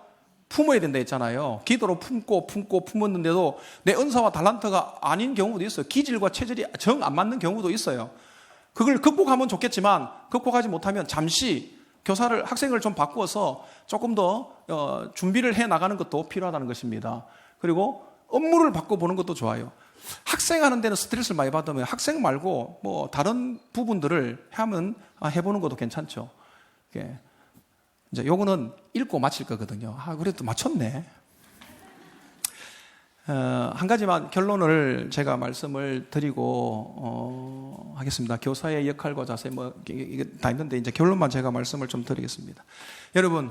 품어야 된다 했잖아요. 기도로 품었는데도 내 은사와 달란트가 아닌 경우도 있어요. 기질과 체질이 정 안 맞는 경우도 있어요. 그걸 극복하면 좋겠지만 극복하지 못하면 잠시 학생을 좀 바꾸어서 조금 더 준비를 해 나가는 것도 필요하다는 것입니다. 그리고 업무를 바꿔보는 것도 좋아요. 학생하는 데는 스트레스를 많이 받으면 학생 말고 뭐 다른 부분들을 해보는 것도 괜찮죠. 이제 요거는 읽고 마칠 거거든요. 그래도 맞췄네. 한 가지만 결론을 제가 말씀을 드리고 하겠습니다. 교사의 역할과 자세 이게 다 있는데 이제 결론만 제가 말씀을 좀 드리겠습니다. 여러분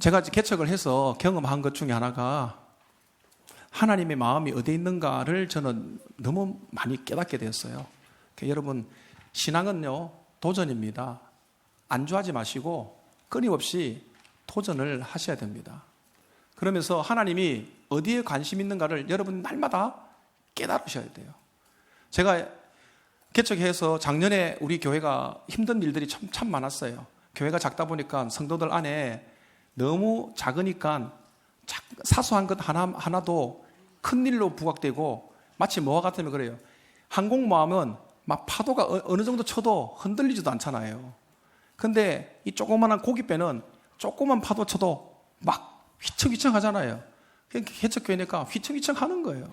제가 개척을 해서 경험한 것 중에 하나가 하나님의 마음이 어디에 있는가를 저는 너무 많이 깨닫게 되었어요. 여러분 신앙은요 도전입니다. 안주하지 마시고 끊임없이 도전을 하셔야 됩니다. 그러면서 하나님이 어디에 관심 있는가를 여러분 날마다 깨달으셔야 돼요. 제가 개척해서 작년에 우리 교회가 힘든 일들이 참 많았어요. 교회가 작다 보니까 성도들 안에 너무 작으니까 사소한 것 하나도 큰 일로 부각되고 마치 뭐와 같으면 그래요. 항공모함은 막 파도가 어느 정도 쳐도 흔들리지도 않잖아요. 근데 이 조그만한 고깃배는 조그만 파도 쳐도 막 휘청휘청 하잖아요. 개척교회니까 휘청휘청 하는 거예요.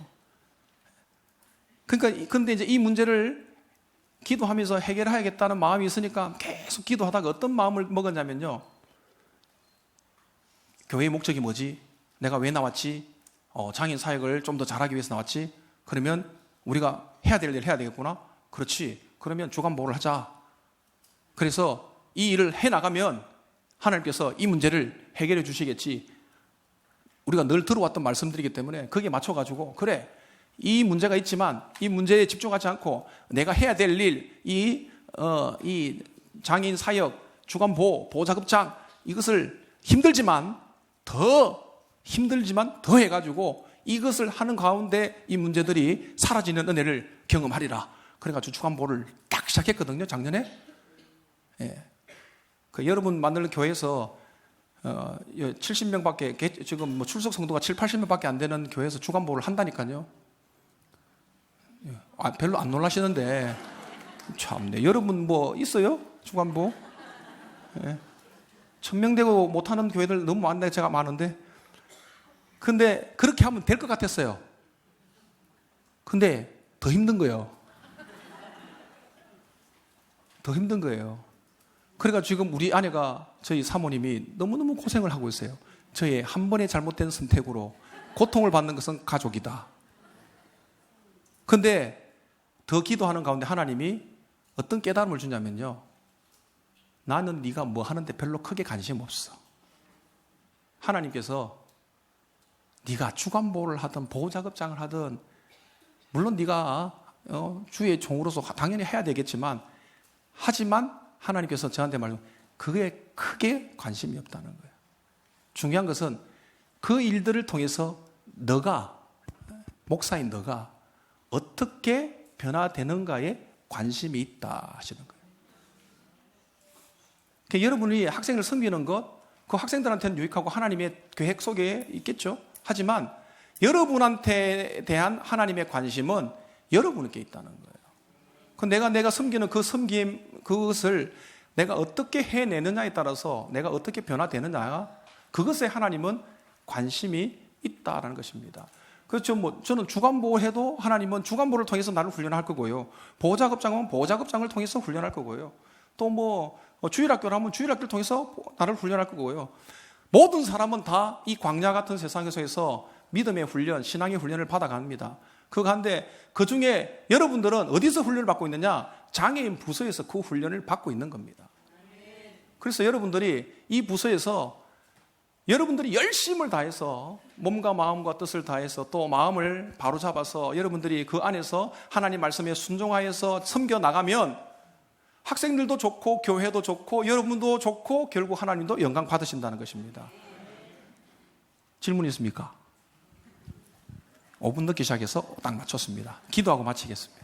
그러니까, 근데 이제 이 문제를 기도하면서 해결해야겠다는 마음이 있으니까 계속 기도하다가 어떤 마음을 먹었냐면요. 교회의 목적이 뭐지? 내가 왜 나왔지? 장애인 사역을 좀 더 잘하기 위해서 나왔지? 그러면 우리가 해야 될 일 해야 되겠구나? 그렇지. 그러면 주간보를 하자. 그래서 이 일을 해나가면 하나님께서 이 문제를 해결해 주시겠지. 우리가 늘 들어왔던 말씀들이기 때문에 거기에 맞춰가지고 그래 이 문제가 있지만 이 문제에 집중하지 않고 내가 해야 될 일, 이 장애인 사역, 주간보, 보호자급장 이것을 힘들지만 더 해가지고 이것을 하는 가운데 이 문제들이 사라지는 은혜를 경험하리라. 그래가지고 주간보를 딱 시작했거든요, 작년에. 여러분 만드는 교회에서 70명밖에 지금 뭐 출석 성도가 7, 80명밖에 안 되는 교회에서 주간보를 한다니까요. 별로 안 놀라시는데 참네. 여러분 뭐 있어요? 주간보? 1000명 되고 못하는 교회들 너무 많네. 제가 많은데. 근데 그렇게 하면 될 것 같았어요. 근데 더 힘든 거예요. 더 힘든 거예요. 그러니까 지금 우리 아내가 저희 사모님이 너무너무 고생을 하고 있어요. 저의 한 번의 잘못된 선택으로 고통을 받는 것은 가족이다. 근데 더 기도하는 가운데 하나님이 어떤 깨달음을 주냐면요. 나는 네가 뭐 하는데 별로 크게 관심 없어. 하나님께서 네가 주간보를 하든 보호자급장을 하든 물론 네가 주의 종으로서 당연히 해야 되겠지만, 하지만 하나님께서 저한테 그게 크게 관심이 없다는 거예요. 중요한 것은 그 일들을 통해서 너가, 목사인 너가 어떻게 변화되는가에 관심이 있다 하시는 거예요. 그러니까 여러분이 학생을 섬기는 것, 그 학생들한테는 유익하고 하나님의 계획 속에 있겠죠. 하지만 여러분한테 대한 하나님의 관심은 여러분께 있다는 거예요. 내가 섬기는 그 섬김, 그것을 내가 어떻게 해내느냐에 따라서 내가 어떻게 변화되느냐, 그것에 하나님은 관심이 있다라는 것입니다. 그렇죠. 저는 주간보를 해도 하나님은 주간보를 통해서 나를 훈련할 거고요. 보호자급장은 보호자급장을 통해서 훈련할 거고요. 또 주일학교를 하면 주일학교를 통해서 나를 훈련할 거고요. 모든 사람은 다 이 광야 같은 세상에서 믿음의 훈련, 신앙의 훈련을 받아갑니다. 그런데 그 중에 여러분들은 어디서 훈련을 받고 있느냐? 장애인 부서에서 그 훈련을 받고 있는 겁니다. 그래서 여러분들이 이 부서에서 여러분들이 열심을 다해서 몸과 마음과 뜻을 다해서 또 마음을 바로잡아서 여러분들이 그 안에서 하나님 말씀에 순종하여서 섬겨 나가면 학생들도 좋고 교회도 좋고 여러분도 좋고 결국 하나님도 영광 받으신다는 것입니다. 질문 있습니까? 5분 늦게 시작해서 딱 맞췄습니다. 기도하고 마치겠습니다.